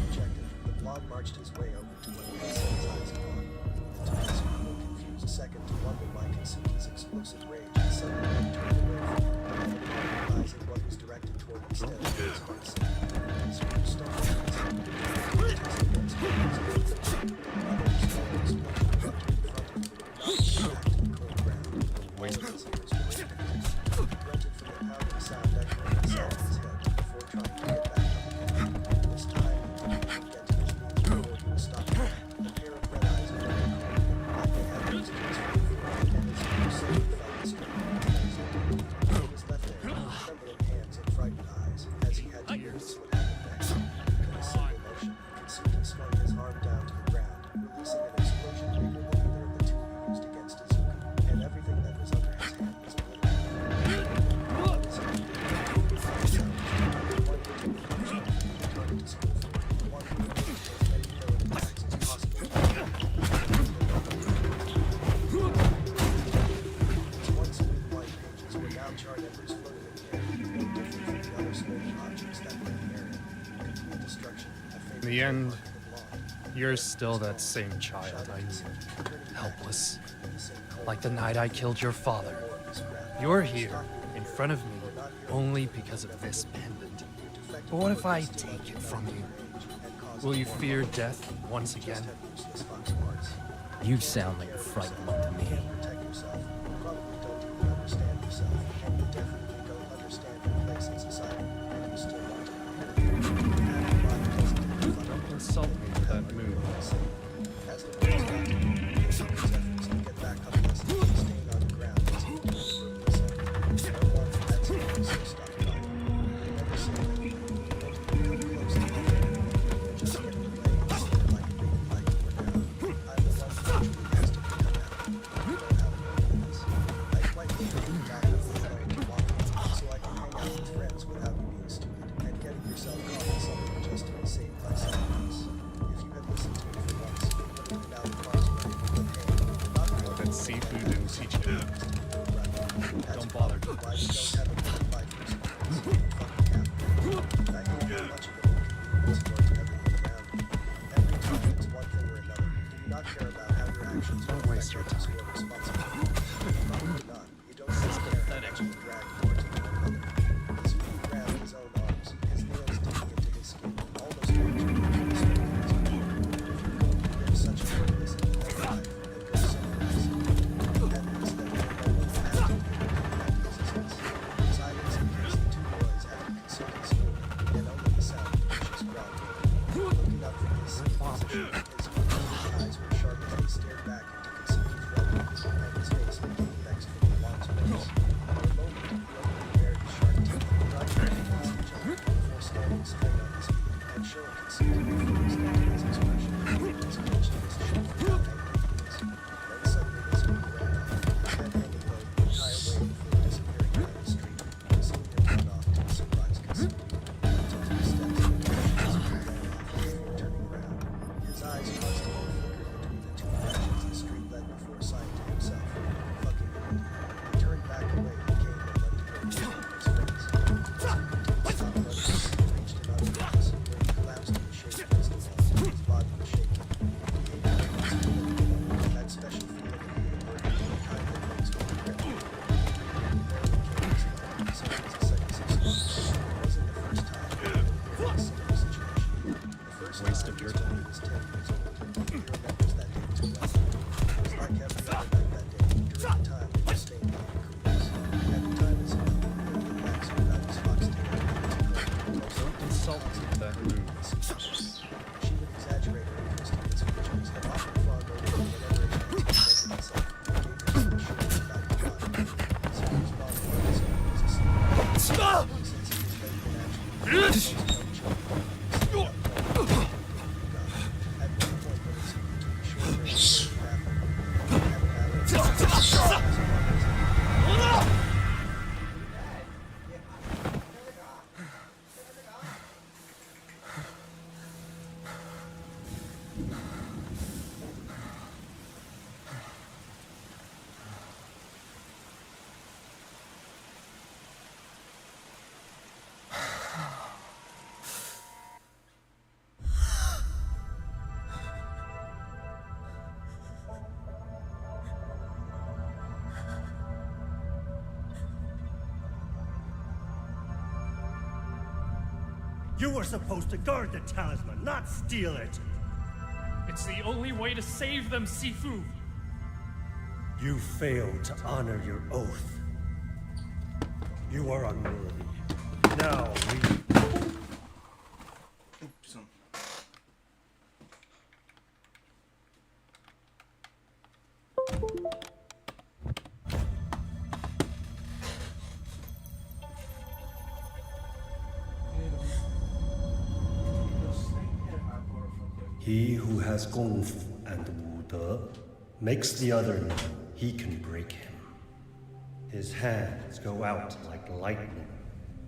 Speaker 2: Objective, the blonde marched his way over to where he set his eyes upon. It took Izuku a confused second to wonder why Katsuki's explosive rage had suddenly been turned away from him, and upon realizing what was directed toward instead of his heart sank. Izuku stumbled to his feet and began to test against his another small explosion erupted in front of him, knocking him back to the cold ground. All of his ears were ringing. He grunted for the pounding sound echoing inside his head before trying to get back up again. This time, he didn't even get to his knees before he was stopped. A pair of red eyes opened calling him like they had used his foot, and Izuku suddenly felt the strength of his legs. He was left there with trembling hands and frightened eyes as he had to release what happened next. In a single motion, Katsuki swung his arm down to the ground, releasing an explosion bigger than either of the two he used against Izuku, and everything that was under his hand was obliterated. Izuku did not sound. One hit to the punch, he turned to school for one who made as many villain attacks as possible. His once smooth white pages were now charred embers floating in the air, no different from the other smoking objects that were in the area. Complete destruction, a favorite
Speaker 7: In the end,
Speaker 2: trademark of the blonde.
Speaker 7: you're still that same child I knew. Helpless. Like the night I killed your father. You're here, in front of me, only because of this pendant. But what if I take it from you? Will you fear death once again?
Speaker 6: You sound like a frightened one to me.
Speaker 2: Protect yourself. You probably don't even understand yourself, and you definitely don't understand your place in society, and you still want to be here.
Speaker 7: Don't insult me with that move.
Speaker 2: As the boys got to his efforts to get back up was staying on the ground as he did for a second. No one had to be so stuck by him. They never said anything. When you come close to him, you're just getting away instead like a big fight or down. I'm the one who truly has to come out. You know how it is. I quite literally got up alone to walk, so I can hang out with friends without you being stupid and getting yourself caught in something just to be saved by someone else. If you had listened to me for once, you would have been out incarcerated with pain. Not one
Speaker 7: That seafood didn't teach you that. Don't bother.
Speaker 2: why you don't have a good life for some fucking capital. I know how much of an inconvenience you are to everything around you. Every time it's one thing or another. Do you not care about how your actions will
Speaker 7: Don't waste
Speaker 2: affect
Speaker 7: your
Speaker 2: others who are responsible? Probably not. You don't seem to care how much of a drag you are to one another. His feet grabbed his own arms, his nails digging into his skin, almost reaching into his fingers. If you're going to live such a purpose in your life, then go somewhere else. That means that there are no one who has to be able to that existence. Silence in case the two boys had to consult his food, and only the sound of vicious growling. Looking up from his seated position, his eyes were sharp as they stared back into Kazuki's relatives, and his face became vexed from the long lips. For a moment, he only bared his sharp teeth, right against each other, before standing straight on his feet, and showing Kazuki the full extent of his expression, his clenched fist showing how angry he was. Then suddenly his feet ran off, his head hanging low the entire way before disappearing down the street, seeing him run off to the surprised Kazuki. He took 2 steps, and Kazuki ran off before turning around. His eyes constantly flickered between the two directions the street led before sighing to himself, "Fucking idiot." He turned back away and came and went to go to his friends. Kazuki didn't stop running, and reached him out of the house, where he collapsed in the shade against the wall. His body was shaking. He gave out his feeling of alone, that special feeling of being burdened with the kind that makes one regret. He barely came his mind, so it was a second success. It wasn't the first time he had been in a similar situation. The first
Speaker 7: Waste
Speaker 2: time
Speaker 7: of your
Speaker 2: was when he was 10 years old. He remembers that day too well. It was like every other night that day, during the time they were staying on the cruise. Every time as he would relax without his foxtail to
Speaker 7: Don't insult me with that move.
Speaker 2: she would exaggerate her interest in his features and often fawned over him whenever a chance presented itself and gave him some assurance about the body. So he was bothered by his own was asleep.
Speaker 6: Stop!
Speaker 2: Since he was late and actually at one point when he took a short break in the bathroom, he had
Speaker 8: You were supposed to guard the talisman, not steal it!
Speaker 6: It's the only way to save them, Sifu!
Speaker 8: You failed to honor your oath. You are unworthy. Now leave.
Speaker 4: Oopsen.
Speaker 8: He who has Gong Fu and Wu De makes the other know he can break him. His hands go out like lightning,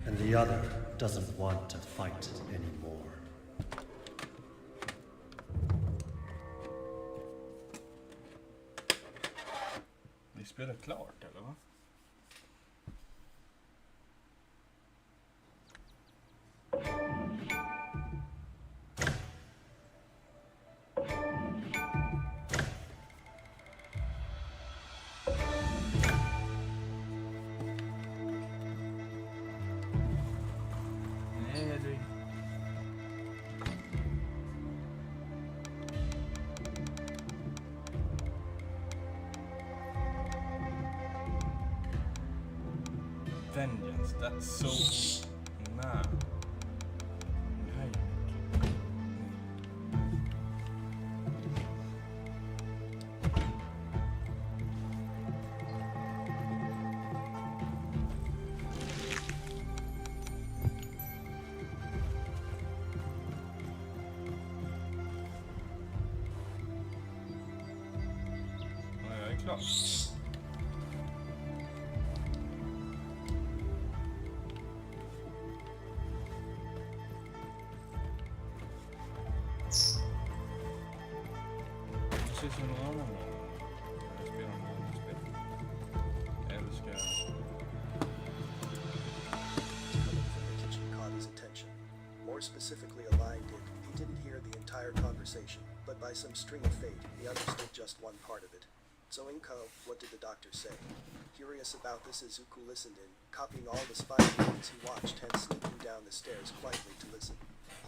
Speaker 8: and the other doesn't want to fight anymore.
Speaker 4: Vi spelar klart eller va? Nej, det... vengeance. That's so... Nah. Nej. Ja, jag är klar. Precis som någon annan gång när jag spelar motorspel. Älskar...
Speaker 2: From the kitchen caught his attention. More specifically, a line did. He didn't hear the entire conversation, but by some string of fate, he understood just one part of it. So Inko, what did the doctor say? Curious about this, Izuku listened in, copying all the spy movies he watched and sneaking down the stairs quietly to listen.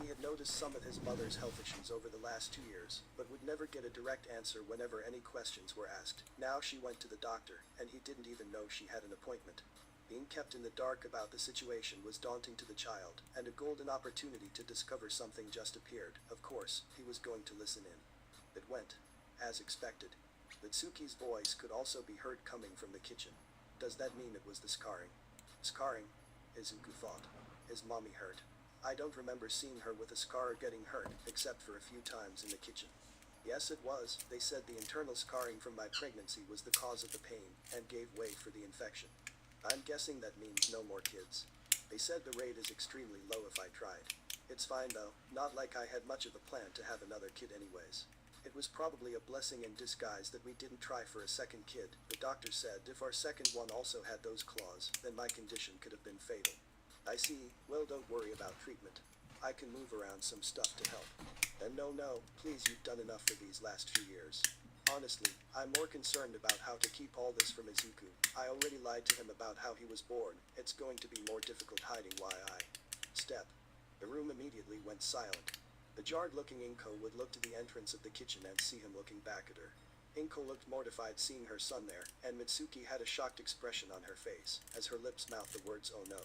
Speaker 2: He had noticed some of his mother's health issues over the last 2 years, but would never get a direct answer whenever any questions were asked. Now she went to the doctor, and he didn't even know she had an appointment. Being kept in the dark about the situation was daunting to the child, and a golden opportunity to discover something just appeared. Of course, he was going to listen in. It went, as expected. Mitsuki's voice could also be heard coming from the kitchen. Does that mean it was the scarring? Scarring? Izuku thought. Is mommy hurt? I don't remember seeing her with a scar or getting hurt, except for a few times in the kitchen. Yes, it was. They said the internal scarring from my pregnancy was the cause of the pain, and gave way for the infection. I'm guessing that means no more kids. They said the rate is extremely low if I tried. It's fine though, not like I had much of a plan to have another kid anyways. It was probably a blessing in disguise that we didn't try for a second kid. The doctor said if our second one also had those claws, then my condition could have been fatal. I see. Well, don't worry about treatment. I can move around some stuff to help. And no, please, you've done enough for these last few years. Honestly, I'm more concerned about how to keep all this from Izuku. I already lied to him about how he was born. It's going to be more difficult hiding why I... Step. The room immediately went silent. The jarred-looking Inko would look to the entrance of the kitchen and see him looking back at her. Inko looked mortified seeing her son there, and Mitsuki had a shocked expression on her face, as her lips mouthed the words "oh no."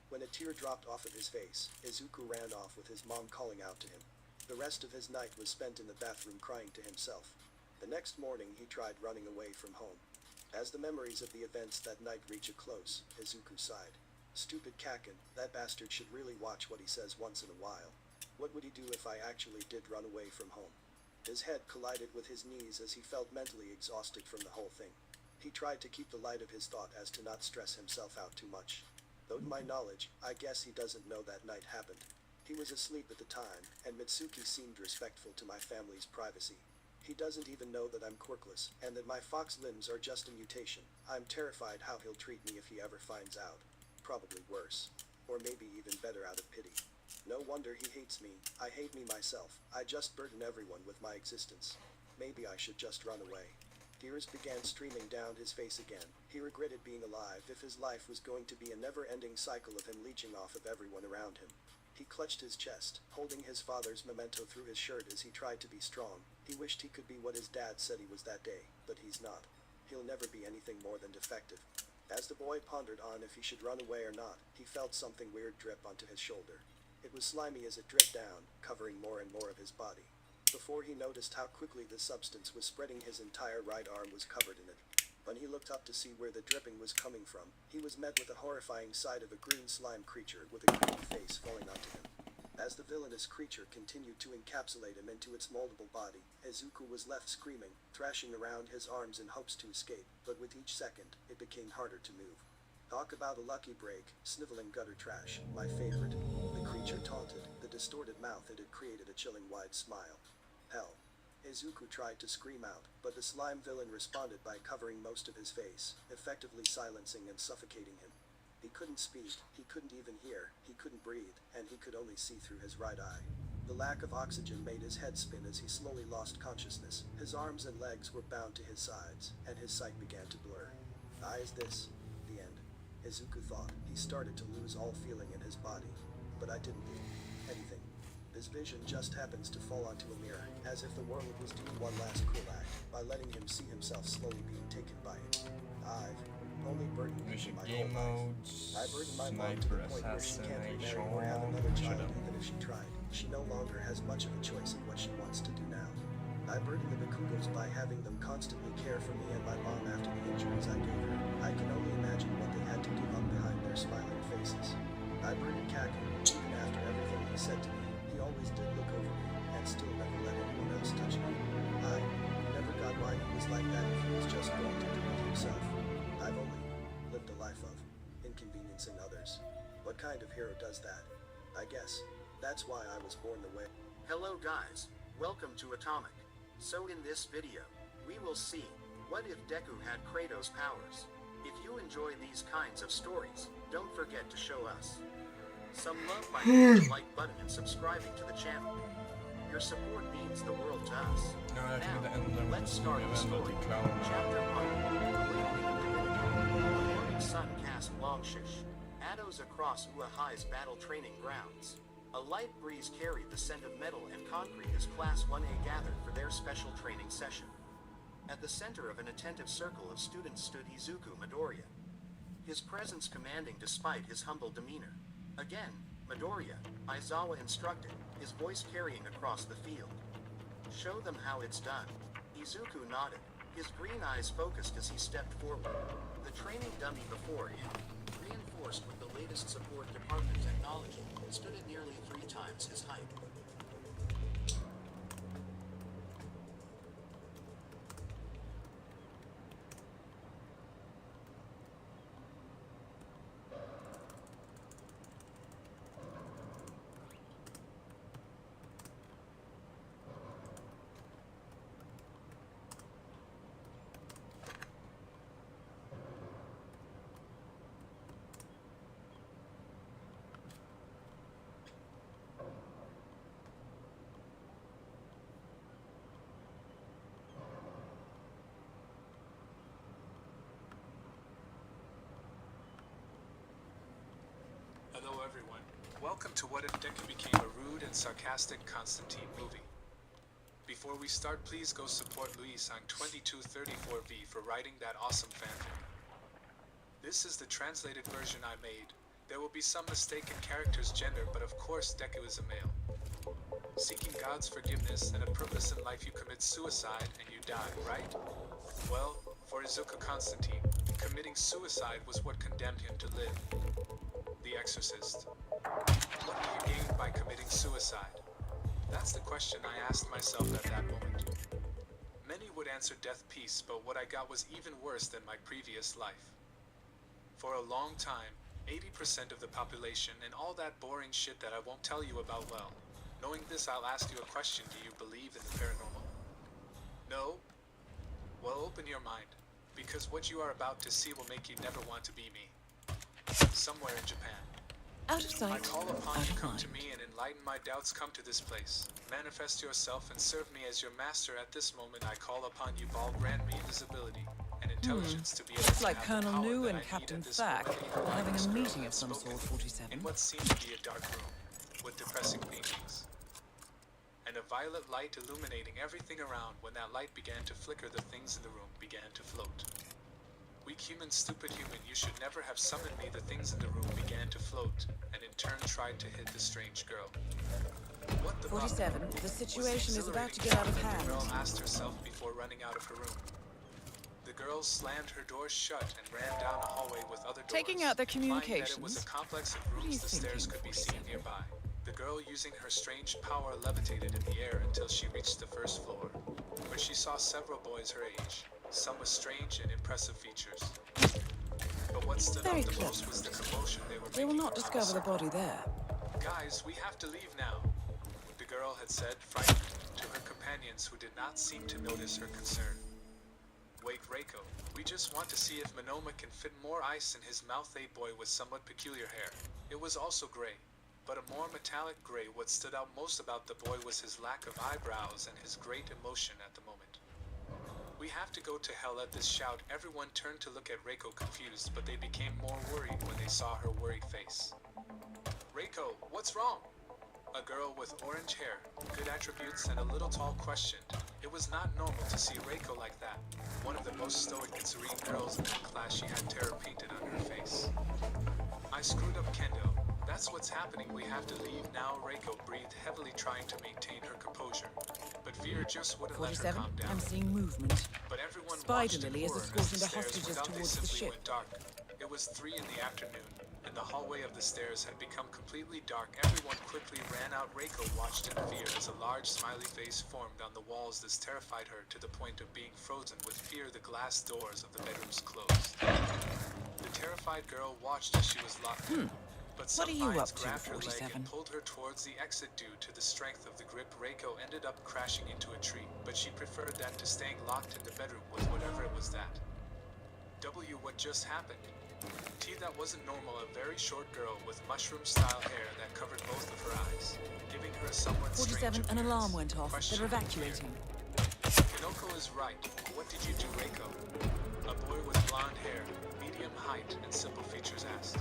Speaker 2: When a tear dropped off of his face, Izuku ran off with his mom calling out to him. The rest of his night was spent in the bathroom crying to himself. The next morning he tried running away from home. As the memories of the events that night reached a close, Izuku sighed. Stupid Kaken, that bastard should really watch what he says once in a while. What would he do if I actually did run away from home? His head collided with his knees as he felt mentally exhausted from the whole thing. He tried to keep the light of his thought as to not stress himself out too much. Though to my knowledge, I guess he doesn't know that night happened. He was asleep at the time, and Mitsuki seemed respectful to my family's privacy. He doesn't even know that I'm quirkless, and that my fox limbs are just a mutation. I'm terrified how he'll treat me if he ever finds out. Probably worse. Or maybe even better out of pity. No wonder he hates me. I hate me myself. I just burden everyone with my existence. Maybe I should just run away. Tears began streaming down his face again. He regretted being alive if his life was going to be a never-ending cycle of him leeching off of everyone around him. He clutched his chest, holding his father's memento through his shirt as he tried to be strong. He wished he could be what his dad said he was that day, but he's not. He'll never be anything more than defective. As the boy pondered on if he should run away or not, he felt something weird drip onto his shoulder. It was slimy as it dripped down, covering more and more of his body. Before he noticed how quickly the substance was spreading, his entire right arm was covered in it. When he looked up to see where the dripping was coming from, he was met with a horrifying sight of a green slime creature with a creepy face falling onto him. As the villainous creature continued to encapsulate him into its moldable body, Izuku was left screaming, thrashing around his arms in hopes to escape, but with each second, it became harder to move. Talk about a lucky break, sniveling gutter trash, my favorite. The creature taunted, the distorted mouth it had created a chilling wide smile. Hell. Izuku tried to scream out, but the slime villain responded by covering most of his face, effectively silencing and suffocating him. He couldn't speak, he couldn't even hear, he couldn't breathe, and he could only see through his right eye. The lack of oxygen made his head spin as he slowly lost consciousness. His arms and legs were bound to his sides, and his sight began to blur. Is this the end? Izuku thought. He started to lose all feeling in his body. But I didn't do anything. His vision just happens to fall onto a mirror, as if the world was doing one last cruel act, by letting him see himself slowly being taken by it. I've only burdened me
Speaker 4: Music
Speaker 2: my
Speaker 4: game
Speaker 2: whole life.
Speaker 4: modes,
Speaker 2: I burdened my mom to
Speaker 4: sniper
Speaker 2: the point where she can't remarry
Speaker 4: assassination.
Speaker 2: or have another child
Speaker 4: Shut up.
Speaker 2: even if she tried. She no longer has much of a choice in what she wants to do now. I burdened the Bakugos by having them constantly care for me and my mom after the injuries I gave her. I can only imagine what they had to give up behind their smiling faces. I burdened Kaku. Even after everything he said to me, he always did look over me and still never let anyone else touch me. I never got why he was like that if he was just going to do it himself. I've only lived a life of inconveniencing others. What kind of hero does that? I guess that's why I was born the way.
Speaker 9: Hello guys, welcome to Atomic. So in this video, we will see, what if Deku had Kratos powers? If you enjoy these kinds of stories, don't forget to show us some love by hitting the like button and subscribing to the channel. Your support means the world to us.
Speaker 4: Ja, jag kan inte
Speaker 9: Now,
Speaker 4: ändra mig.
Speaker 9: let's start the
Speaker 4: Jag vänder
Speaker 9: story.
Speaker 4: till clown.
Speaker 9: Chapter 1. The morning sun cast Longshish, shadows across Uahai's battle training grounds. A light breeze carried the scent of metal and concrete as Class 1A gathered for their special training session. At the center of an attentive circle of students stood Izuku Midoriya, his presence commanding despite his humble demeanor. Again, Midoriya, Aizawa instructed, his voice carrying across the field. Show them how it's done. Izuku nodded, his green eyes focused as he stepped forward. The training dummy before him, reinforced with the latest support department technology, stood at nearly 3 times his height.
Speaker 10: Hello everyone. Welcome to What If Deku Became a Rude and Sarcastic Constantine movie. Before we start, please go support Luis on 2234V for writing that awesome fanfic. This is the translated version I made. There will be some mistaken character's gender, but of course Deku is a male. Seeking God's forgiveness and a purpose in life, you commit suicide and you die, right? Well, for Izuku Constantine, committing suicide was what condemned him to live. The Exorcist. What do you gain by committing suicide? That's the question I asked myself at that moment. Many would answer death peace, but what I got was even worse than my previous life. For a long time, 80% of the population and all that boring shit that I won't tell you about. Well, knowing this, I'll ask you a question. Do you believe in the paranormal? No? Well, open your mind, because what you are about to see will make you never want to be me. Somewhere in Japan.
Speaker 11: Out of sight,
Speaker 10: I call upon
Speaker 11: out
Speaker 10: you,
Speaker 11: of
Speaker 10: come
Speaker 11: mind.
Speaker 10: to me and enlighten my doubts. Come to this place. Manifest yourself and serve me as your master. At this moment I call upon you, Ball, grant me visibility and intelligence to be able
Speaker 11: It's
Speaker 10: to
Speaker 11: like
Speaker 10: have
Speaker 11: Colonel
Speaker 10: the power
Speaker 11: New
Speaker 10: that
Speaker 11: and
Speaker 10: I need
Speaker 11: Captain
Speaker 10: at this
Speaker 11: Thack
Speaker 10: moment.
Speaker 11: are having
Speaker 10: This
Speaker 11: a
Speaker 10: girl
Speaker 11: meeting
Speaker 10: had
Speaker 11: of some
Speaker 10: spoken
Speaker 11: sort, 47.
Speaker 10: in what seemed to be a dark room with depressing paintings and a violet light illuminating everything around. When that light began to flicker, the things in the room began to float. Weak human, stupid human, you should never have summoned me. The things in the room began to float, and in turn tried to hit the strange girl. What the
Speaker 11: 47,
Speaker 10: fuck?
Speaker 11: the
Speaker 10: Was
Speaker 11: situation is about to
Speaker 10: exhilarating
Speaker 11: get out of
Speaker 10: thought that
Speaker 11: hand.
Speaker 10: The girl asked herself before running out of her room. The girl slammed her door shut and ran down a hallway with other doors.
Speaker 11: Taking out their
Speaker 10: implying that it
Speaker 11: communications.
Speaker 10: was a complex of
Speaker 11: What are you
Speaker 10: rooms. The stairs
Speaker 11: thinking,
Speaker 10: could be seen
Speaker 11: 47?
Speaker 10: nearby. The girl, using her strange power, levitated in the air until she reached the first floor, where she saw several boys her age, some with strange and impressive features. But what stood
Speaker 11: Very
Speaker 10: out the
Speaker 11: clever.
Speaker 10: most was the commotion they were
Speaker 11: They will
Speaker 10: making
Speaker 11: not
Speaker 10: around
Speaker 11: discover the
Speaker 10: circle.
Speaker 11: body there.
Speaker 10: Guys, we have to leave now, the girl had said, frightened, to her companions who did not seem to notice her concern. Wait, Reiko, we just want to see if Monoma can fit more ice in his mouth. A boy with somewhat peculiar hair. It was also gray, but a more metallic gray. What stood out most about the boy was his lack of eyebrows and his great emotion at the moment. We have to go to hell. At this shout, everyone turned to look at Reiko, confused, but they became more worried when they saw her worried face. Reiko, what's wrong? A girl with orange hair, good attributes, and a little tall questioned, It was not normal to see Reiko like that. One of the most stoic and serene girls in that class, she had terror painted on her face. I screwed up, Kendo. That's what's happening. We have to leave now. Reiko breathed heavily, trying to maintain her composure. But fear just wouldn't let her
Speaker 11: 47,
Speaker 10: calm down.
Speaker 11: I'm seeing movement.
Speaker 10: But everyone
Speaker 11: Spider
Speaker 10: watched in
Speaker 11: Lily is
Speaker 10: horror as
Speaker 11: escorting
Speaker 10: the
Speaker 11: the
Speaker 10: stairs
Speaker 11: hostages
Speaker 10: without they
Speaker 11: towards the
Speaker 10: simply
Speaker 11: ship.
Speaker 10: went dark. It was 3 in the afternoon, and the hallway of the stairs had become completely dark. Everyone quickly ran out. Reiko watched in fear as a large smiley face formed on the walls. This terrified her to the point of being frozen with fear. The glass doors of the bedrooms closed. The terrified girl watched as she was locked in. But some
Speaker 11: What are you
Speaker 10: vines
Speaker 11: up to,
Speaker 10: grabbed her leg
Speaker 11: 47?
Speaker 10: and pulled her towards the exit. Due to the strength of the grip, Reiko ended up crashing into a tree, but she preferred that to staying locked in the bedroom with whatever it was that. What just happened? T, that wasn't normal. A very short girl with mushroom-style hair that covered both of her eyes, giving her a somewhat
Speaker 11: 47,
Speaker 10: strange
Speaker 11: an alarm
Speaker 10: appearance.
Speaker 11: went off.
Speaker 10: Question
Speaker 11: They're
Speaker 10: fear.
Speaker 11: evacuating.
Speaker 10: Minoko is right. What did you do, Reiko? A boy with blonde hair, medium height, and simple features asked.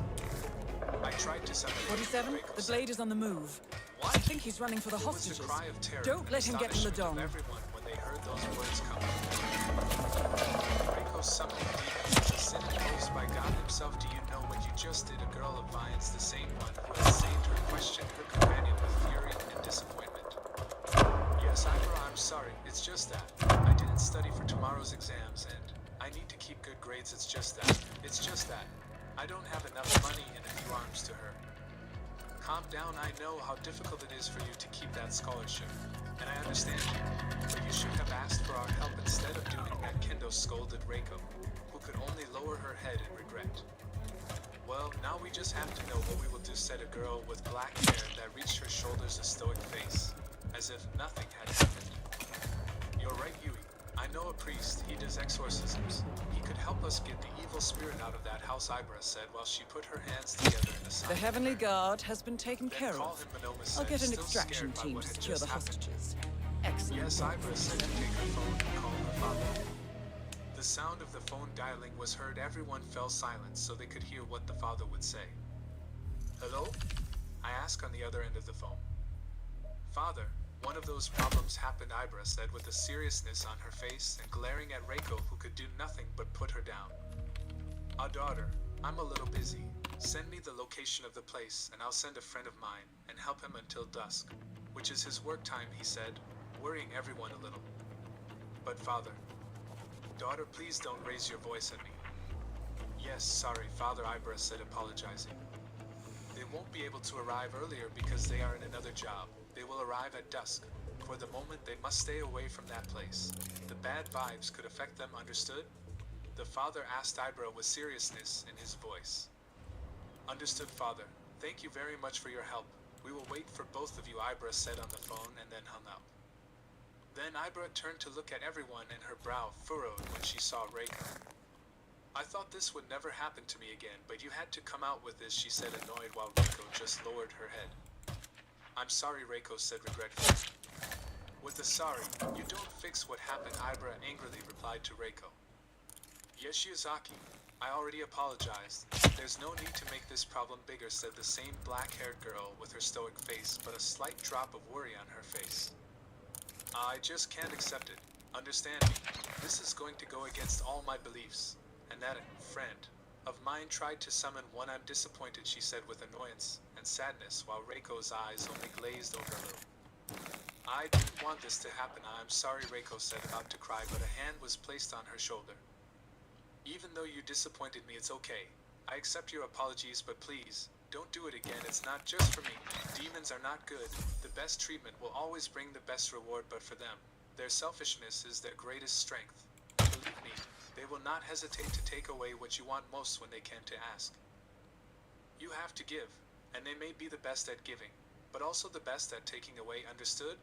Speaker 10: I tried to summon
Speaker 11: 47,
Speaker 10: Reiko
Speaker 11: the
Speaker 10: said.
Speaker 11: blade is on the move.
Speaker 10: What?
Speaker 11: I think he's running for the
Speaker 10: There was a
Speaker 11: hostages.
Speaker 10: cry of terror
Speaker 11: Don't
Speaker 10: and
Speaker 11: let him get to
Speaker 10: astonishment
Speaker 11: Ladong.
Speaker 10: of everyone when they heard those words coming. Reiko summoning demons is a sin imposed by God himself. Do you know what you just did? A girl of Vines, the same one who had saved her, questioned her companion with fury and disappointment. Yes, I'm sorry. It's just that. I didn't study for tomorrow's exams, and I need to keep good grades. It's just that. I don't have enough money and a few arms to her. Calm down. I know how difficult it is for you to keep that scholarship, and I understand you. But you should have asked for our help instead of doing that. Kendo scolded Reiko, who could only lower her head in regret. Well, now we just have to know what we will do, said a girl with black hair that reached her shoulders, a stoic face, as if nothing had happened. You're right, Yui. I know a priest. He does exorcisms. He could help us get the evil spirit out of that house, Ibra said while she put her hands together in a sign.
Speaker 11: The Heavenly Guard has been taken
Speaker 10: Then
Speaker 11: care
Speaker 10: call
Speaker 11: of.
Speaker 10: him, Monoma
Speaker 11: I'll
Speaker 10: said,
Speaker 11: get an
Speaker 10: still
Speaker 11: extraction
Speaker 10: scared by
Speaker 11: team
Speaker 10: what
Speaker 11: to
Speaker 10: had
Speaker 11: secure
Speaker 10: just
Speaker 11: the
Speaker 10: happened.
Speaker 11: hostages. Excellent.
Speaker 10: Yes,
Speaker 11: work,
Speaker 10: Ibra said to
Speaker 11: 47.
Speaker 10: take her phone and call her father. The sound of the phone dialing was heard. Everyone fell silent so they could hear what the father would say. Hello? I asked on the other end of the phone. Father, one of those problems happened, Ibra said with a seriousness on her face and glaring at Reiko, who could do nothing but put her down. Daughter, I'm a little busy. Send me the location of the place and I'll send a friend of mine and help him until dusk, which is his work time, he said, worrying everyone a little. But father, daughter, please don't raise your voice at me. Yes, sorry, Father, Ibra said, apologizing. They won't be able to arrive earlier because they are in another job. They will arrive at dusk. For the moment, they must stay away from that place. The bad vibes could affect them, understood? The father asked Ibra with seriousness in his voice. Understood, Father. Thank you very much for your help. We will wait for both of you, Ibra said on the phone and then hung up. Then Ibra turned to look at everyone and her brow furrowed when she saw Reiko. I thought this would never happen to me again, but you had to come out with this, she said, annoyed while Reiko just lowered her head. I'm sorry, Reiko said regretfully. With a sorry, you don't fix what happened, Ibra angrily replied to Reiko. Yes, Shiozaki, I already apologized. There's no need to make this problem bigger, said the same black-haired girl with her stoic face, but a slight drop of worry on her face. I just can't accept it. Understand me. This is going to go against all my beliefs. And that friend of mine tried to summon one. I'm disappointed, she said with annoyance and sadness while Reiko's eyes only glazed over a little. I didn't want this to happen. I'm sorry, Reiko said, about to cry, but a hand was placed on her shoulder. Even though you disappointed me, it's okay. I accept your apologies, but please, don't do it again. It's not just for me. Demons are not good. The best treatment will always bring the best reward, but for them, their selfishness is their greatest strength. Believe me, they will not hesitate to take away what you want most when they can to ask. You have to give, and they may be the best at giving, but also the best at taking away, understood?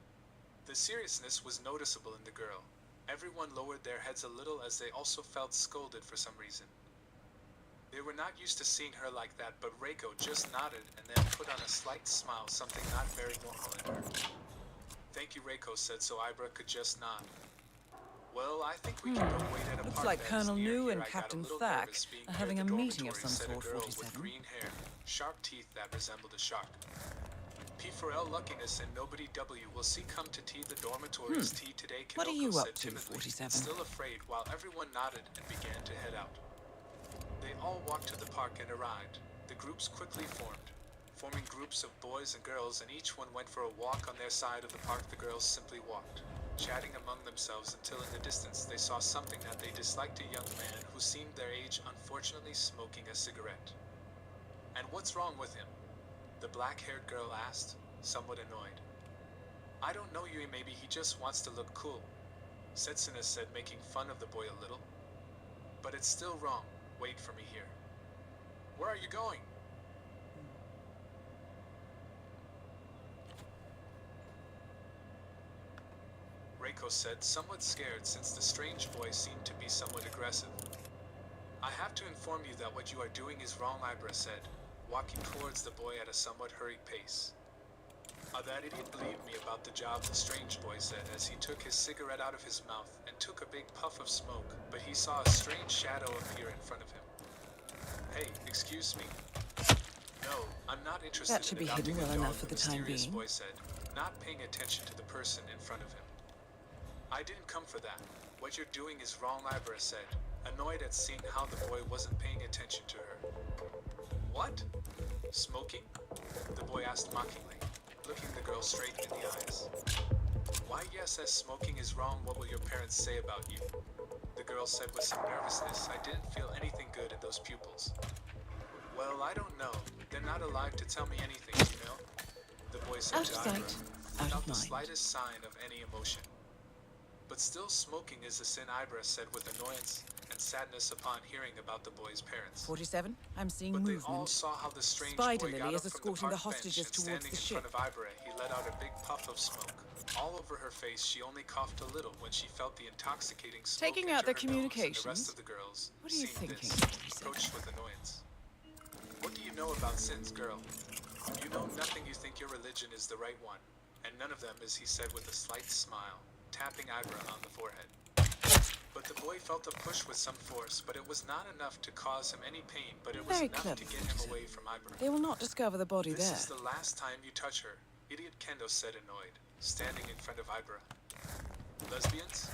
Speaker 10: The seriousness was noticeable in the girl. Everyone lowered their heads a little as they also felt scolded for some reason. They were not used to seeing her like that, but Reiko just nodded and then put on a slight smile, something not very normal in her. Thank you, Reiko said, so Ibra could just nod. Well, I think we can go wait at a
Speaker 11: Looks
Speaker 10: park
Speaker 11: like
Speaker 10: that's
Speaker 11: Colonel
Speaker 10: near
Speaker 11: New
Speaker 10: here.
Speaker 11: and
Speaker 10: I got
Speaker 11: Captain
Speaker 10: little
Speaker 11: Thack
Speaker 10: nervous being
Speaker 11: are
Speaker 10: near
Speaker 11: having
Speaker 10: the
Speaker 11: a meeting of
Speaker 10: dormitory,
Speaker 11: some
Speaker 10: said a
Speaker 11: sort,
Speaker 10: girl
Speaker 11: 47.
Speaker 10: with green hair, sharp teeth that resembled a shark. P for L Luckiness and Nobody W will see come to tea the dormitory's tea today, Kinoko
Speaker 11: What are you
Speaker 10: said
Speaker 11: up to,
Speaker 10: timidly,
Speaker 11: 47?
Speaker 10: still afraid, while everyone nodded and began to head out. They all walked to the park and arrived. The groups quickly formed, forming groups of boys and girls, and each one went for a walk on their side of the park. The girls simply walked, chatting among themselves until in the distance they saw something that they disliked, a young man who seemed their age, unfortunately smoking a cigarette. And what's wrong with him? The black-haired girl asked, somewhat annoyed. I don't know you, maybe he just wants to look cool, Setsuna said, making fun of the boy a little. But it's still wrong. Wait for me here. Where are you going? Reiko said, somewhat scared since the strange boy seemed to be somewhat aggressive. I have to inform you that what you are doing is wrong, Ibra said, walking towards the boy at a somewhat hurried pace. That idiot believed me about the job, the strange boy said as he took his cigarette out of his mouth and took a big puff of smoke, but he saw a strange shadow appear in front of him. Hey, excuse me. No, I'm not interested
Speaker 11: That should
Speaker 10: in
Speaker 11: be
Speaker 10: adopting
Speaker 11: hidden
Speaker 10: a
Speaker 11: well
Speaker 10: dog,
Speaker 11: enough for the time
Speaker 10: mysterious
Speaker 11: being.
Speaker 10: boy said, not paying attention to the person in front of him. I didn't come for that. What you're doing is wrong, Ibra said, annoyed at seeing how the boy wasn't paying attention to her. What? Smoking? The boy asked mockingly, looking the girl straight in the eyes. Why, yes, as smoking is wrong, what will your parents say about you? The girl said with some nervousness. I didn't feel anything good in those pupils. Well, I don't know. They're not alive to tell me anything, you know? The boy said
Speaker 11: Out
Speaker 10: to
Speaker 11: of
Speaker 10: Ibra,
Speaker 11: sight, out
Speaker 10: without
Speaker 11: of
Speaker 10: the
Speaker 11: mind.
Speaker 10: slightest sign of any emotion. But still, smoking is a sin, Ibra said with annoyance and sadness upon hearing about the boy's parents.
Speaker 11: 47, I'm seeing
Speaker 10: But they
Speaker 11: movement.
Speaker 10: all saw how the strange
Speaker 11: Spider
Speaker 10: boy
Speaker 11: Lily
Speaker 10: got
Speaker 11: is
Speaker 10: up from
Speaker 11: escorting
Speaker 10: the
Speaker 11: the
Speaker 10: park
Speaker 11: hostages
Speaker 10: bench and
Speaker 11: towards
Speaker 10: standing
Speaker 11: the
Speaker 10: in
Speaker 11: ship.
Speaker 10: front of Ibra, he let out a big puff of smoke. All over her face, she only coughed a little when she felt the intoxicating smoke
Speaker 11: Taking out
Speaker 10: enter
Speaker 11: their
Speaker 10: her nose, and the rest
Speaker 11: communications?
Speaker 10: of the girls,
Speaker 11: What are you
Speaker 10: seeing
Speaker 11: thinking,
Speaker 10: this,
Speaker 11: 47?
Speaker 10: approached with annoyance. What do you know about sins, girl? You know nothing. You think your religion is the right one, and none of them is, he said with a slight smile, tapping Ibra on the forehead. But the boy felt a push with some force, but it was not enough to cause him any pain, but it was
Speaker 11: Very
Speaker 10: enough
Speaker 11: clever,
Speaker 10: to get him away from Ibra.
Speaker 11: They will not discover the body
Speaker 10: This
Speaker 11: there.
Speaker 10: is the last time you touch her, idiot, Kendo said, annoyed, standing in front of Ibra. Lesbians?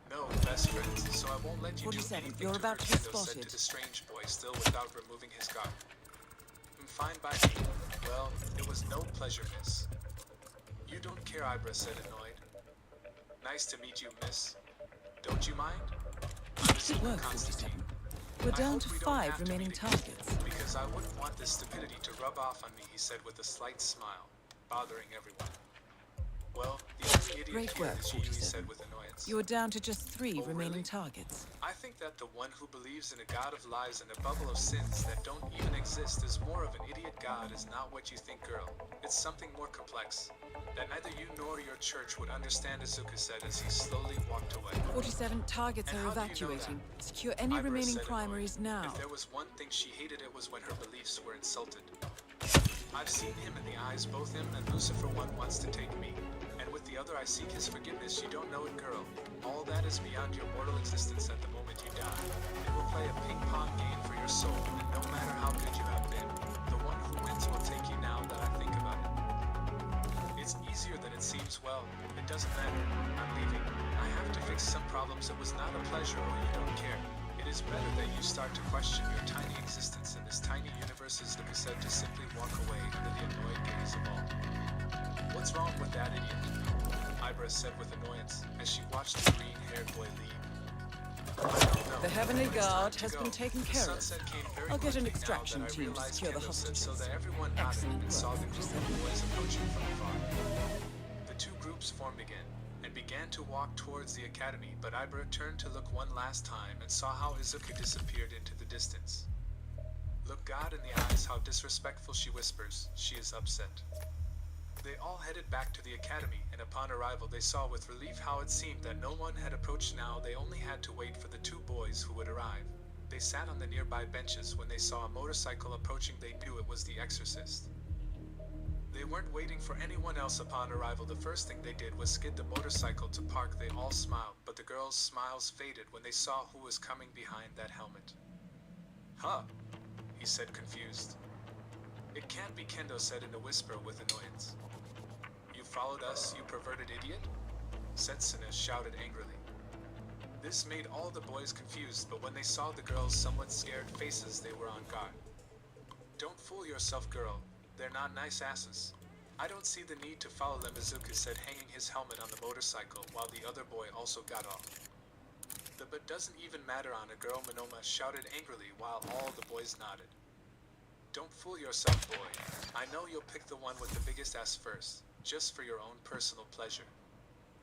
Speaker 10: No, best friends, so I won't let you do
Speaker 11: 47,
Speaker 10: anything
Speaker 11: you're
Speaker 10: to
Speaker 11: about
Speaker 10: her,
Speaker 11: to be
Speaker 10: Kendo said
Speaker 11: spotted.
Speaker 10: to the strange boy, still without removing his guard. Fine by me. Well, it was no pleasure, miss. You don't care, Ibra said, annoyed. Nice to meet you, miss. Don't you mind? I'm
Speaker 11: Good work,
Speaker 10: Constantine.
Speaker 11: 47. We're
Speaker 10: I
Speaker 11: down
Speaker 10: hope
Speaker 11: to
Speaker 10: we don't
Speaker 11: 5
Speaker 10: have to
Speaker 11: remaining
Speaker 10: meet again,
Speaker 11: targets.
Speaker 10: because I wouldn't want this stupidity to rub off on me, he said with a slight smile, bothering everyone. Well, the only idiot
Speaker 11: Great
Speaker 10: here
Speaker 11: work,
Speaker 10: is you, he
Speaker 11: 47.
Speaker 10: said with annoyance.
Speaker 11: You are down to just 3
Speaker 10: Oh,
Speaker 11: remaining
Speaker 10: really?
Speaker 11: targets.
Speaker 10: I think that the one who believes in a god of lies and a bubble of sins that don't even exist is more of an idiot. God is not what you think, girl. It's something more complex that neither you nor your church would understand, Izuka said as he slowly walked away.
Speaker 11: 47 targets
Speaker 10: And
Speaker 11: are
Speaker 10: how do you know
Speaker 11: evacuating.
Speaker 10: that?
Speaker 11: Secure any
Speaker 10: Ibra
Speaker 11: remaining
Speaker 10: said,
Speaker 11: primaries
Speaker 10: annoyed.
Speaker 11: now.
Speaker 10: If there was one thing she hated, it was when her beliefs were insulted. I've seen him in the eyes, both him and Lucifer. One wants to take me, and with the other I seek his forgiveness. You don't know it, girl. All that is beyond your mortal existence at the moment you die. It will play a ping-pong game for your soul, and no matter how good you have been, the one who wins will take you now that I think about it. It's easier than it seems. Well, it doesn't matter. I'm leaving. I have to fix some problems. It was not a pleasure, or you don't care. It is better that you start to question your tiny existence in this tiny universe, as Luca said, to simply walk away under the annoyed gaze of all. What's wrong with that idiot? Ibra said with annoyance as she watched the green-haired boy leave. I don't know.
Speaker 11: The Heavenly
Speaker 10: But it's time
Speaker 11: Guard
Speaker 10: to
Speaker 11: has
Speaker 10: go.
Speaker 11: been taken
Speaker 10: The
Speaker 11: care of.
Speaker 10: sunset came very
Speaker 11: I'll get an
Speaker 10: quickly now
Speaker 11: extraction
Speaker 10: that I
Speaker 11: team to
Speaker 10: realized,
Speaker 11: secure the
Speaker 10: Kendall said,
Speaker 11: hostages.
Speaker 10: so that everyone nodded
Speaker 11: Excellent
Speaker 10: and saw
Speaker 11: work,
Speaker 10: the group
Speaker 11: 47.
Speaker 10: of boys approaching from afar. The two groups formed again and began to walk towards the academy, but Ibra turned to look one last time and saw how Izuka disappeared into the distance. Look God in the eyes, how disrespectful, she whispers. She is upset. They all headed back to the academy, and upon arrival they saw with relief how it seemed that no one had approached now. They only had to wait for the two boys who would arrive. They sat on the nearby benches. When they saw a motorcycle approaching, they knew it was the exorcist. They weren't waiting for anyone else. Upon arrival, the first thing they did was skid the motorcycle to park. They all smiled, but the girls' smiles faded when they saw who was coming behind that helmet. Huh? He said, confused. It can't be, Kendo said in a whisper with annoyance. You followed us, you perverted idiot? Setsuna shouted angrily. This made all the boys confused, but when they saw the girls' somewhat scared faces, they were on guard. Don't fool yourself, girl. They're not nice asses. I don't see the need to follow them, Izuku said, hanging his helmet on the motorcycle, while the other boy also got off. The but doesn't even matter on a girl, Monoma shouted angrily, while all the boys nodded. Don't fool yourself, boy. I know you'll pick the one with the biggest ass first, just for your own personal pleasure.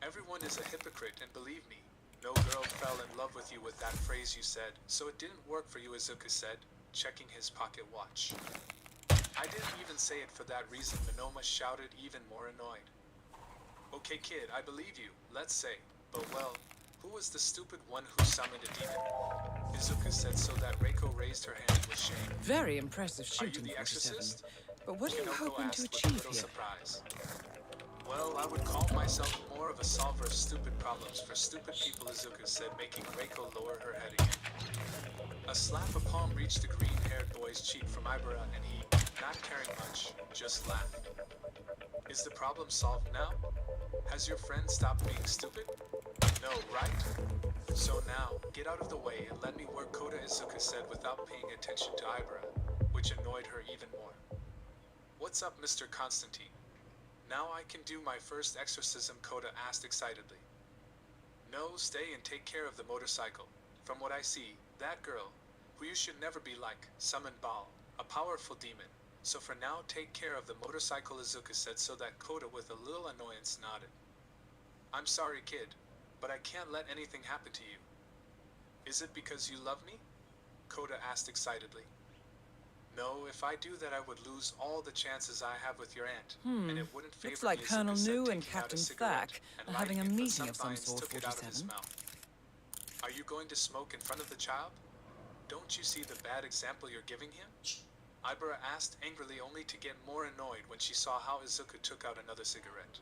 Speaker 10: Everyone is a hypocrite, and believe me, no girl fell in love with you with that phrase you said, so it didn't work for you, Izuku said, checking his pocket watch. I didn't even say it for that reason, Monoma shouted, even more annoyed. Okay kid, I believe you, let's say, but well, who was the stupid one who summoned a demon? Izuku said so that Reiko raised her hand with shame.
Speaker 11: Very impressive
Speaker 10: Are you
Speaker 11: shooting,
Speaker 10: the
Speaker 11: 47.
Speaker 10: exorcist?
Speaker 11: But what are you
Speaker 10: Kinoko
Speaker 11: hoping to
Speaker 10: asked with a
Speaker 11: achieve
Speaker 10: little
Speaker 11: here?
Speaker 10: surprise. Well, I would call myself more of a solver of stupid problems for stupid people, Izuku said, making Reiko lower her head again. A slap of palm reached the green-haired boy's cheek from Ibara, and he, not caring much, just laughed. Is the problem solved now? Has your friend stopped being stupid? No, right? So now, get out of the way and let me work, Koda, Izuku said without paying attention to Ibara, which annoyed her even more. What's up, Mr. Constantine? Now I can do my first exorcism, Koda asked excitedly. No, stay and take care of the motorcycle. From what I see, that girl, who you should never be like, summoned Baal, a powerful demon. So for now, take care of the motorcycle, Izuku said, so that Koda with a little annoyance nodded. I'm sorry, kid, but I can't let anything happen to you. Is it because you love me? Koda asked excitedly. No, if I do that, I would lose all the chances I have with your aunt, and it wouldn't favor
Speaker 11: Looks like
Speaker 10: me,
Speaker 11: Colonel
Speaker 10: Izuku said,
Speaker 11: Nu and
Speaker 10: taking out a
Speaker 11: Captain
Speaker 10: cigarette
Speaker 11: Thack
Speaker 10: and
Speaker 11: are having a
Speaker 10: lighting it, but
Speaker 11: meeting of some
Speaker 10: sometimes
Speaker 11: sort,
Speaker 10: took it out of his
Speaker 11: 47.
Speaker 10: mouth. Are you going to smoke in front of the child? Don't you see the bad example you're giving him? Ibara asked angrily, only to get more annoyed when she saw how Izuku took out another cigarette.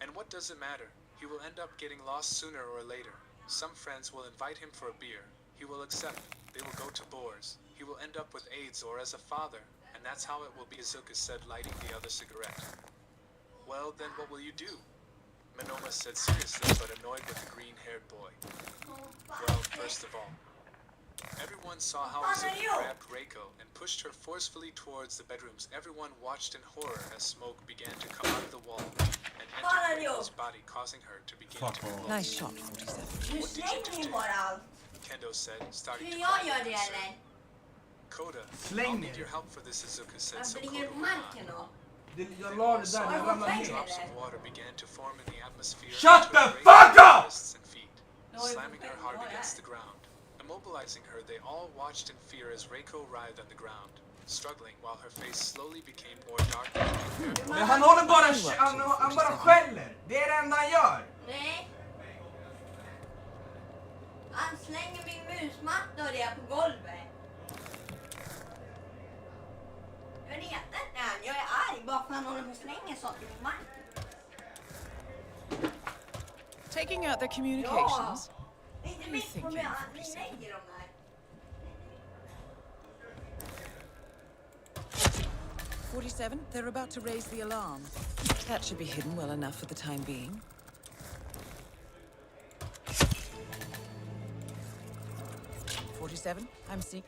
Speaker 10: And what does it matter? He will end up getting lost sooner or later. Some friends will invite him for a beer. He will accept. They will go to Boars. He will end up with AIDS or as a father, and that's how it will be, Izuku said, lighting the other cigarette. Well, then what will you do? Monoma said seriously, but annoyed with the green-haired boy. Well, first of all, everyone saw how Izuku grabbed Reiko and pushed her forcefully towards the bedrooms. Everyone watched in horror as smoke began to come out of the wall and enter Reiko's body, causing her to begin to convulse.
Speaker 11: Nice shot, 47.
Speaker 10: What did you do? Kendo said, starting to
Speaker 12: Ska
Speaker 10: cry
Speaker 12: jag göra
Speaker 10: with
Speaker 12: det
Speaker 10: concern.
Speaker 12: eller?
Speaker 10: Koda,
Speaker 4: Släng
Speaker 10: I'll
Speaker 4: ner
Speaker 10: need
Speaker 4: det.
Speaker 10: your help for this, Izuku said, so
Speaker 12: Varför
Speaker 10: Koda
Speaker 12: ligger det på
Speaker 10: went on.
Speaker 12: marken då?
Speaker 4: Jag la det där, det ramlade ner.
Speaker 10: Drops of water began to form in the atmosphere.
Speaker 4: Shut
Speaker 10: until
Speaker 4: the
Speaker 10: Reiko
Speaker 4: fuck up!
Speaker 10: wrists and feet, slamming her hard against the ground. Immobilizing her, they all watched in fear as Reiko writhed on the ground, struggling while her face slowly became more dark.
Speaker 4: Men han håller bara, han bara skäller. Det är det enda han gör.
Speaker 12: Nej. Han slänger min musmatta och det är på golvet. Jag vet inte, jag är arg bara för att han håller på och slänger saker på marken.
Speaker 11: Taking out their communications?
Speaker 12: Det är inte
Speaker 11: You
Speaker 12: mitt
Speaker 11: think
Speaker 12: problem
Speaker 11: you're
Speaker 12: att ni
Speaker 11: 47.
Speaker 12: lägger dem där.
Speaker 11: 47, they're about to raise the alarm. That should be hidden well enough for the time being. I'm seeing.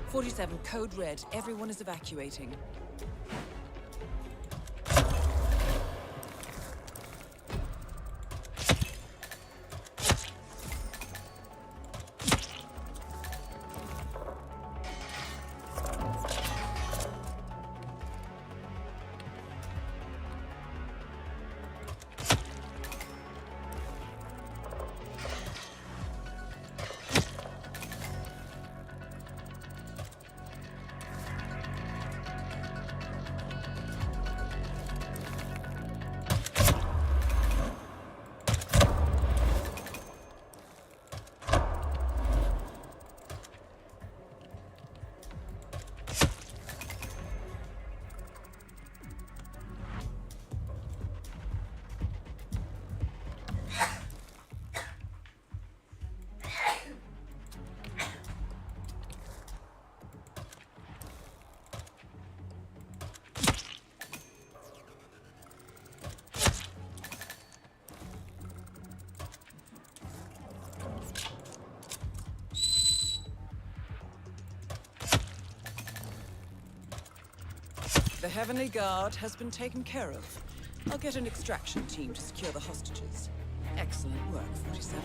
Speaker 11: 47, code red. Everyone is evacuating. Heavenly Guard has been taken care of. I'll get an extraction team to secure the hostages. Excellent work, 47.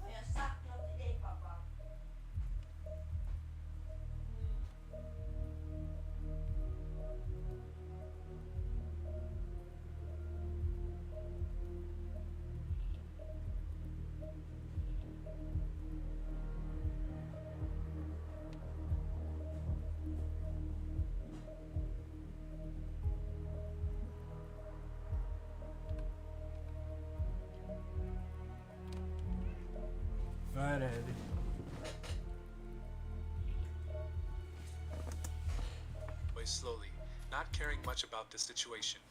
Speaker 12: Har jag sagt något till dig, pappa?
Speaker 4: Where är det?
Speaker 10: Way slowly, not caring much about the situation.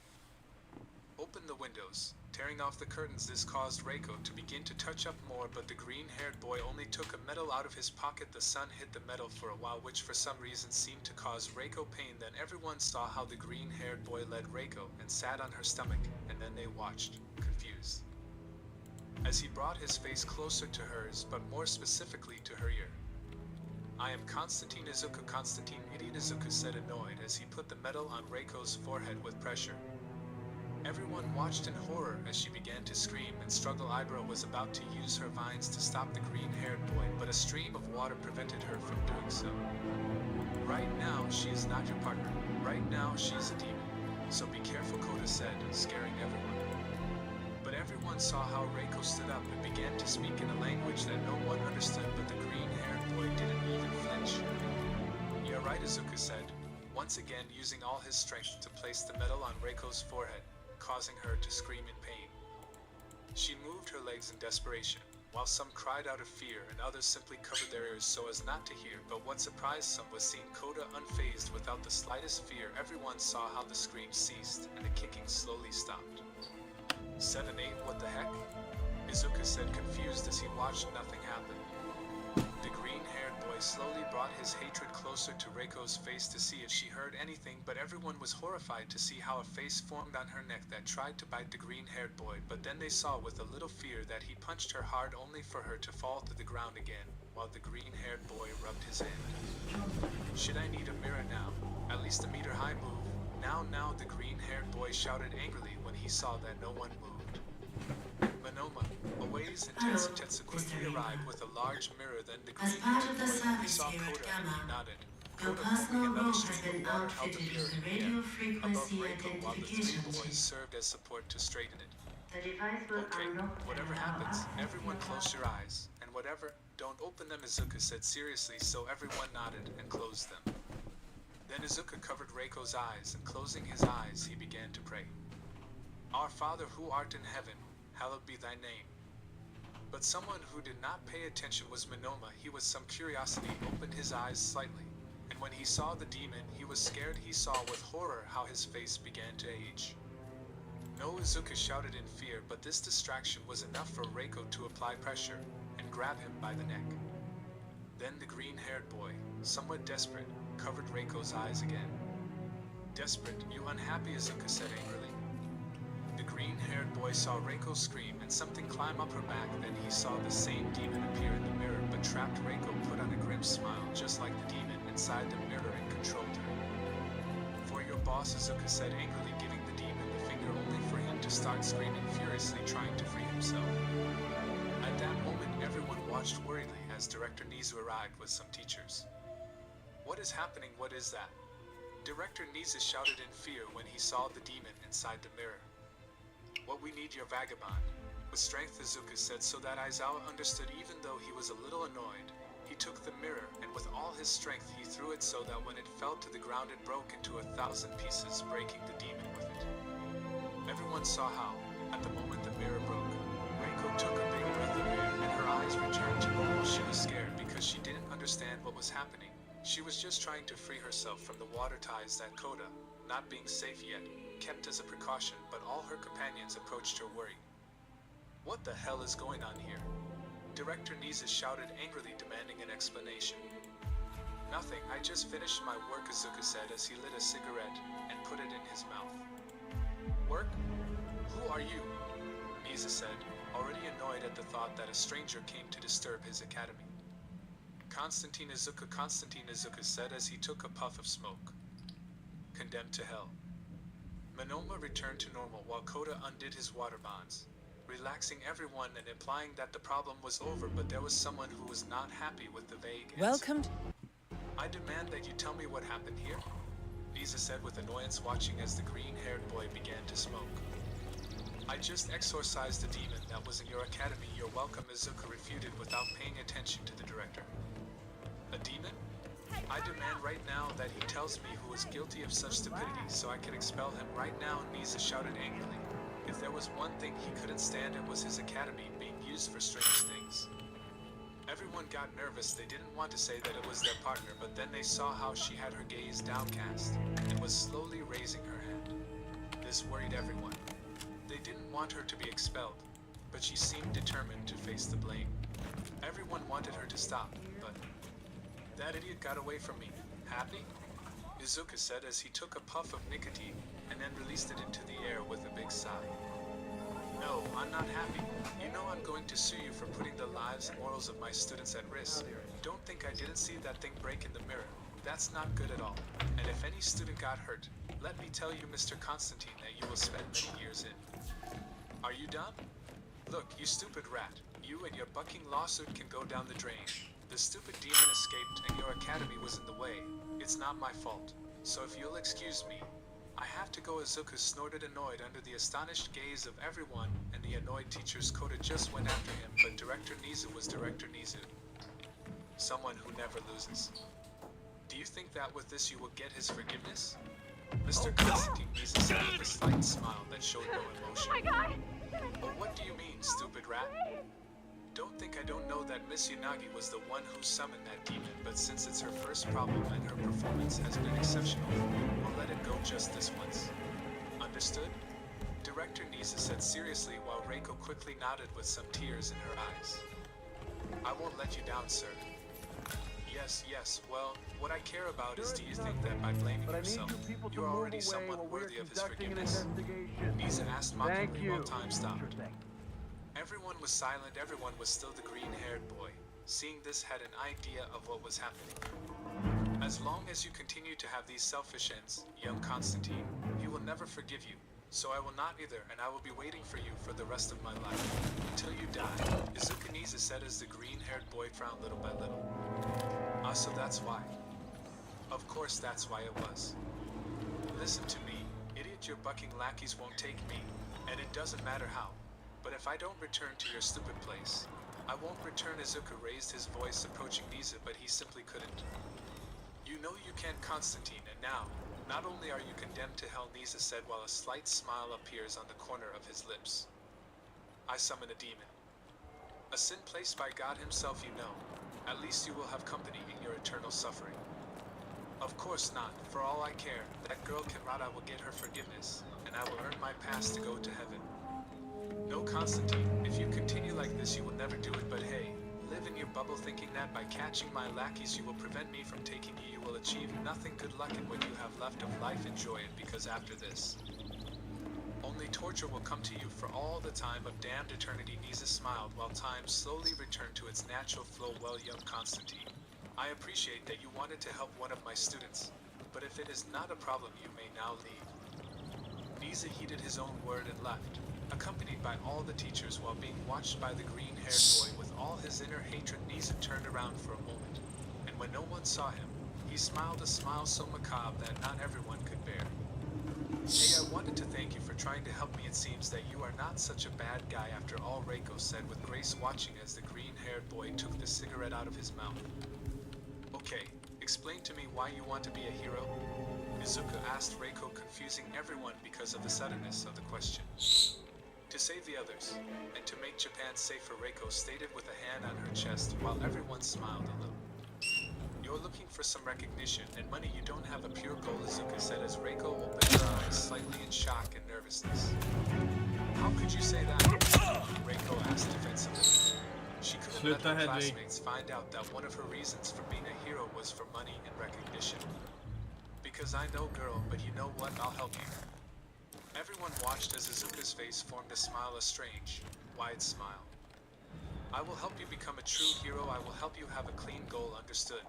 Speaker 10: Open the windows. Tearing off the curtains, this caused Reiko to begin to touch up more, but the green-haired boy only took a medal out of his pocket. The sun hit the metal for a while, which for some reason seemed to cause Reiko pain. Then everyone saw how the green-haired boy led Reiko and sat on her stomach, and then they watched, confused, as he brought his face closer to hers, but more specifically to her ear. "I am Constantine Izuku." Constantine Idiot Izuku said, annoyed, as he put the medal on Reiko's forehead with pressure. Everyone watched in horror as she began to scream and struggle. Ibro was about to use her vines to stop the green-haired boy, but a stream of water prevented her from doing so. "Right now, she is not your partner. Right now, she's a demon. So be careful," Koda said, scaring everyone. But everyone saw how Reiko stood up and began to speak in a language that no one understood, but the green-haired boy didn't even flinch. "You're right," Izuku said, once again using all his strength to place the medal on Reiko's forehead, causing her to scream in pain. She moved her legs in desperation, while some cried out of fear and others simply covered their ears so as not to hear. But what surprised some was seeing Koda unfazed without the slightest fear. Everyone saw how the screams ceased and the kicking slowly stopped. 7-8, what the heck? Izuku said, confused as he watched nothing happen. The green-haired boy slowly brought his hatred closer to Reiko's face to see if she heard anything, but everyone was horrified to see how a face formed on her neck that tried to bite the green-haired boy. But then they saw with a little fear that he punched her hard, only for her to fall to the ground again, while the green-haired boy rubbed his hand. "Should I need a mirror now? At least a meter high move. Now," the green-haired boy shouted angrily when he saw that no one moved. Monoma, Aways and Tetsu quickly arrived with a large mirror. Then the green-haired boy saw Koda and he nodded. Koda, pulling another string of water, held the mirror in the air above Reiko, while the three boys served as support to straighten it. "Okay, whatever happens, everyone close your eyes. And whatever, don't open them," Izuku said seriously, so everyone nodded and closed them. Then Izuku covered Reiko's eyes, and closing his eyes, he began to pray. "Our Father who art in heaven, hallowed be thy name." But someone who did not pay attention was Monoma. He with some curiosity opened his eyes slightly, and when he saw the demon, he was scared. He saw with horror how his face began to age. "No," Izuku shouted in fear, but this distraction was enough for Reiko to apply pressure and grab him by the neck. Then the green-haired boy, somewhat desperate, covered Reiko's eyes again. "Desperate, you unhappy," Izuku said angrily. The green-haired boy saw Reiko scream and something climb up her back. Then he saw the same demon appear in the mirror, but trapped Reiko put on a grim smile just like the demon inside the mirror and controlled her. "For your boss," Izuku said angrily, giving the demon the finger only for him to start screaming furiously, trying to free himself. At that moment, everyone watched worriedly as Director Nizu arrived with some teachers. "What is happening? What is that?" Director Nizu shouted in fear when he saw the demon inside the mirror. "What we need your vagabond." With strength, Izuku said, so that Aizawa understood. Even though he was a little annoyed, he took the mirror and with all his strength he threw it so that when it fell to the ground it broke into 1,000 pieces, breaking the demon with it. Everyone saw how, at the moment the mirror broke, Reiko took a big breath of air and her eyes returned to normal. She was scared because she didn't understand what was happening. She was just trying to free herself from the water ties that Koda, not being safe yet, kept as a precaution, but all her companions approached her worried. "What the hell is going on here?" Director Nizu shouted angrily, demanding an explanation. "Nothing, I just finished my work," Izuku said as he lit a cigarette and put it in his mouth. work? Who are you? Misa said, already annoyed at the thought that a stranger came to disturb his academy. Constantine Izuku said as he took a puff of smoke. Condemned to hell. Monoma returned to normal while Kota undid his water bonds, relaxing everyone and implying that the problem was over, but there was someone who was not happy with the vague answer.
Speaker 11: Welcome.
Speaker 10: I demand that you tell me what happened here, Misa said with annoyance, watching as the green-haired boy began to smoke. I just exorcised a demon that was in your academy. You're welcome, Izuku refuted without paying attention to the director. A demon? I demand right now that he tells me who is guilty of such stupidity so I can expel him right now, Misa shouted angrily. If there was one thing he couldn't stand, it was his academy being used for strange things. Everyone got nervous. They didn't want to say that it was their partner, but then they saw how she had her gaze downcast and was slowly raising her hand. This worried everyone. They didn't want her to be expelled, but she seemed determined to face the blame. Everyone wanted her to stop, but that idiot got away from me. Happy? Izuku said as he took a puff of nicotine and then released it into the air with a big sigh. No, I'm not happy. You know I'm going to sue you for putting the lives and morals of my students at risk. Don't think I didn't see that thing break in the mirror. That's not good at all. And if any student got hurt, let me tell you, Mr. Constantine, that you will spend many years in. Are you done? Look, you stupid rat. You and your bucking lawsuit can go down the drain. The stupid demon escaped and your academy was in the way. It's not my fault. So if you'll excuse me, I have to go. Izuku snorted, annoyed under the astonished gaze of everyone, and the annoyed teachers. Kota just went after him, but Director Nizu was Director Nizu. Someone who never loses. Do you think that with this you will get his forgiveness? Mr. Constantine Nizu said with a slight smile that showed no emotion.
Speaker 3: Oh my god!
Speaker 10: Well, what do you mean, stupid rat? Don't think I don't know that Miss Yanagi was the one who summoned that demon, but since it's her first problem and her performance has been exceptional, we'll let it go just this once. Understood? Director Nizu said seriously while Reiko quickly nodded with some tears in her eyes. I won't let you down, sir. Yes, well, what I care about is, do you think that by blaming yourself, you're already somewhat worthy of his forgiveness? Nizu asked mockingly while time stopped. Everyone was silent. Everyone was still the green-haired boy. Seeing this, had an idea of what was happening. As long as you continue to have these selfish ends, young Constantine, he will never forgive you. So I will not either, and I will be waiting for you for the rest of my life. Until you die, Izuku Nizu said as the green-haired boy frowned little by little. So that's why. Of course that's why it was. Listen to me, idiot, your bucking lackeys won't take me, and it doesn't matter how. But if I don't return to your stupid place, I won't return. Izuku raised his voice, approaching Nizu, but he simply couldn't. You know you can't, Constantine, and now, not only are you condemned to hell, Nizu said while a slight smile appears on the corner of his lips. I summon a demon. A sin placed by God himself, you know. At least you will have company in your eternal suffering. Of course not. For all I care, that girl Kenrada will get her forgiveness, and I will earn my pass to go to heaven. No, Constantine, if you continue like this, you will never do it, but hey, live in your bubble thinking that by catching my lackeys you will prevent me from taking you. You will achieve nothing. Good luck in what you have left of life. Enjoy it, because after this, only torture will come to you for all the time of damned eternity. Nizu smiled while time slowly returned to its natural flow. Well, young Constantine, I appreciate that you wanted to help one of my students, but if it is not a problem, you may now leave. Nizu heeded his own word and left, accompanied by all the teachers while being watched by the green-haired boy with all his inner hatred. Nizu turned around for a moment, and when no one saw him, he smiled a smile so macabre that not everyone could bear. Hey, I wanted to thank you for trying to help me. It seems that you are not such a bad guy after all, Reiko said with grace, watching as the green-haired boy took the cigarette out of his mouth. Okay, explain to me why you want to be a hero? Izuku asked Reiko, confusing everyone because of the suddenness of the question. To save the others, and to make Japan safer, Reiko stated with a hand on her chest while everyone smiled a little. You're looking for some recognition and money. You don't have a pure goal, Izuku said as Reiko opened her eyes slightly in shock and nervousness. How could you say that? Reiko asked defensively. She couldn't let her classmates find out that one of her reasons for being a hero was for money and recognition. Because I know, girl, but you know what? I'll help you. Everyone watched as Izuka's face formed a smile, a strange, wide smile. I will help you become a true hero. I will help you have a clean goal, understood?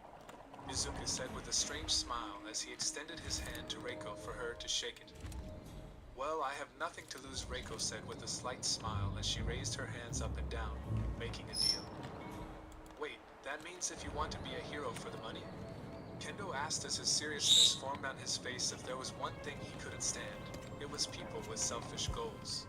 Speaker 10: Izuka said with a strange smile as he extended his hand to Reiko for her to shake it. Well, I have nothing to lose, Reiko said with a slight smile as she raised her hands up and down, making a deal. Wait, that means if you want to be a hero for the money? Kendo asked as his seriousness formed on his face. If there was one thing he couldn't stand, it was people with selfish goals.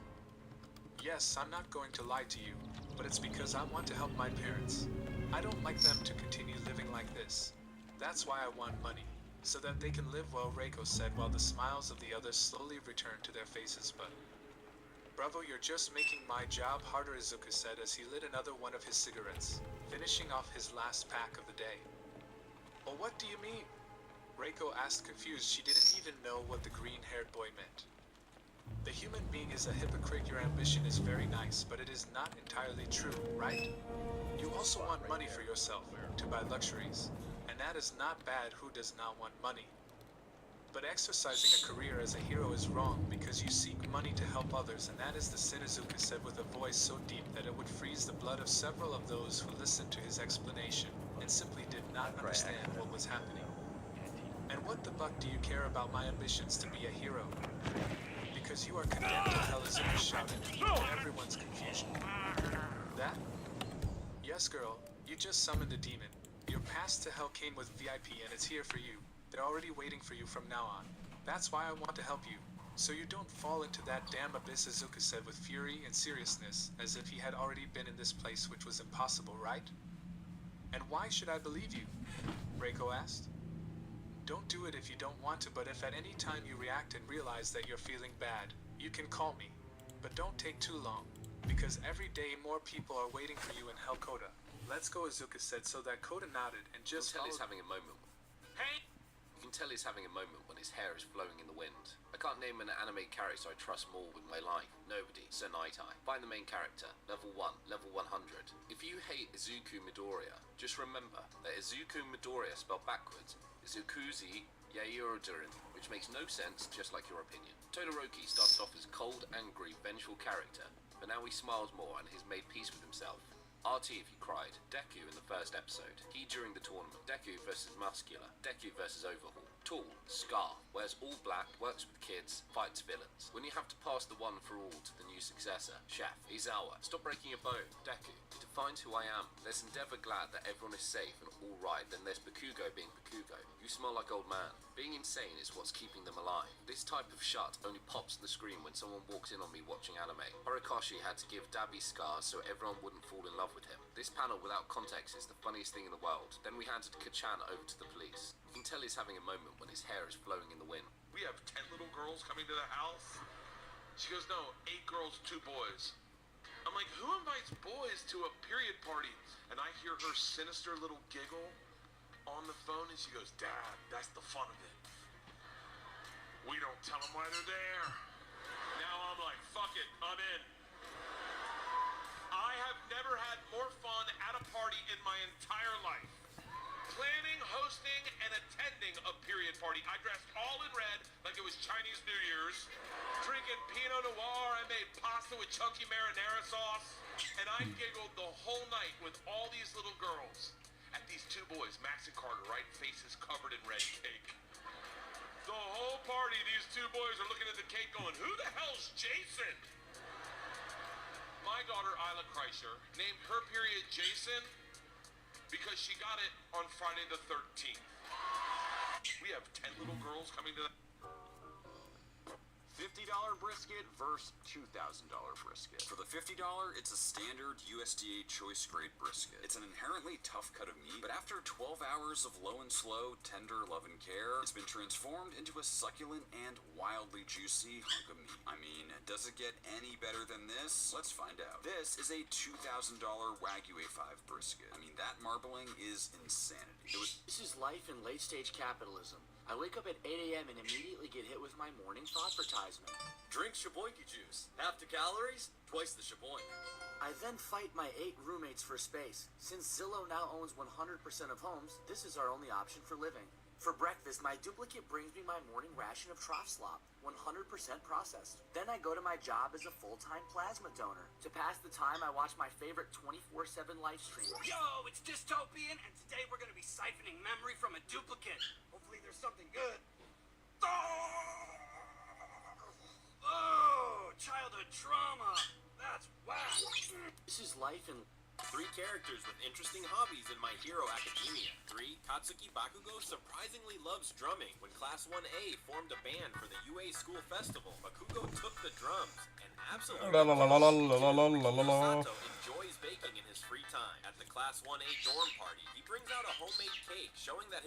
Speaker 10: Yes, I'm not going to lie to you, but it's because I want to help my parents. I don't like them to continue living like this. That's why I want money, so that they can live well, Reiko said while the smiles of the others slowly returned to their faces. But bravo, you're just making my job harder, Izuka said as he lit another one of his cigarettes, finishing off his last pack of the day. Well, what do you mean? Reiko asked confused. She didn't even know what the green-haired boy meant. The human being is a hypocrite. Your ambition is very nice, but it is not entirely true, right? You also want money for yourself, to buy luxuries, and that is not bad. Who does not want money? But exercising a career as a hero is wrong because you seek money to help others, and that is the sin, Izuka said with a voice so deep that it would freeze the blood of several of those who listened to his explanation and simply did not understand what was happening. And what the buck do you care about my ambitions to be a hero? Because you are condemned to hell, Izuka shouted in everyone's confusion. That? Yes, girl, you just summoned a demon. Your pass to hell came with VIP and it's here for you. They're already waiting for you from now on. That's why I want to help you, so you don't fall into that damn abyss, Izuka said with fury and seriousness, as if he had already been in this place, which was impossible, right? And why should I believe you? Reiko asked. Don't do it if you don't want to, but if at any time you react and realize that you're feeling bad, you can call me. But don't take too long, because every day more people are waiting for you in Hell, Koda. Let's go, Izuka said, so that Koda nodded and just
Speaker 13: You can tell he's having a moment.
Speaker 10: Hey!
Speaker 13: You can tell he's having a moment when his hair is flowing in the wind. I can't name an anime character I trust more with my life. Nobody. So Night-Eye. Find the main character. Level 1. Level 100. If you hate Izuku Midoriya, just remember that Izuku Midoriya spelled backwards is Ukuzi Yaiurudurin, which makes no sense, just like your opinion. Todoroki started off as a cold, angry, vengeful character, but now he smiles more and has made peace with himself. RT if you cried. Deku in the first episode. He during the tournament. Deku versus Muscular. Deku versus Overhaul. Tall. Scar. Wears all black. Works with kids. Fights villains. When you have to pass the one for all to the new successor. Chef. Izawa. Stop breaking a bone. Deku. It defines who I am. There's Endeavor glad that everyone is safe and alright. Then there's Bakugo being Bakugo. You smell like old man. Being insane is what's keeping them alive. This type of shut only pops the screen when someone walks in on me watching anime. Horikoshi had to give Dabi scars so everyone wouldn't fall in love with him. This panel without context is the funniest thing in the world. Then we handed Kachan over to the police. You can tell he's having a moment when his hair is flowing in the wind.
Speaker 14: We have 10 little girls coming to the house? She goes, no, 8 girls, 2 boys. I'm like, who invites boys to a period party? And I hear her sinister little giggle on the phone, and she goes, Dad, that's the fun of it. We don't tell them why they're there. Now I'm like, fuck it, I'm in. I have never had more fun at a party in my entire life. Planning, hosting, and attending a period party. I dressed all in red like it was Chinese New Year's. Drinking Pinot Noir. I made pasta with chunky marinara sauce. And I giggled the whole night with all these little girls. At these 2 boys, Max and Carter, right? Faces covered in red cake. The whole party, these 2 boys are looking at the cake going, who the hell's Jason? My daughter, Isla Kreischer, named her period Jason because she got it on Friday the 13th. We have 10 little girls coming to the...
Speaker 15: $50 brisket versus $2,000 brisket. For the $50, it's a standard USDA choice grade brisket. It's an inherently tough cut of meat, but after 12 hours of low and slow, tender love and care, it's been transformed into a succulent and wildly juicy hunk of meat. I mean, does it get any better than this? Let's find out. This is a $2,000 Wagyu A5 brisket. I mean, that marbling is insanity.
Speaker 16: This is life in late-stage capitalism. I wake up at 8 a.m. and immediately get hit with my morning advertisement.
Speaker 17: Drink Sheboygan juice. Half the calories, twice the Sheboygan.
Speaker 16: I then fight my 8 roommates for space. Since Zillow now owns 100% of homes, this is our only option for living. For breakfast, my duplicate brings me my morning ration of trough slop, 100% processed. Then I go to my job as a full-time plasma donor. To pass the time, I watch my favorite 24/7 live stream.
Speaker 17: Yo, it's dystopian, and today we're gonna be siphoning memory from a duplicate. Hopefully there's something good. Oh, childhood trauma. That's whack.
Speaker 16: This is life in
Speaker 13: 3 characters with interesting hobbies in My Hero Academia. 3. Katsuki Bakugo surprisingly loves drumming. When Class 1A formed a band for the UA School Festival, Bakugo took the drums and absolutely Sato enjoys baking in his free time. At the Class 1A dorm party, he brings out a homemade cake, showing that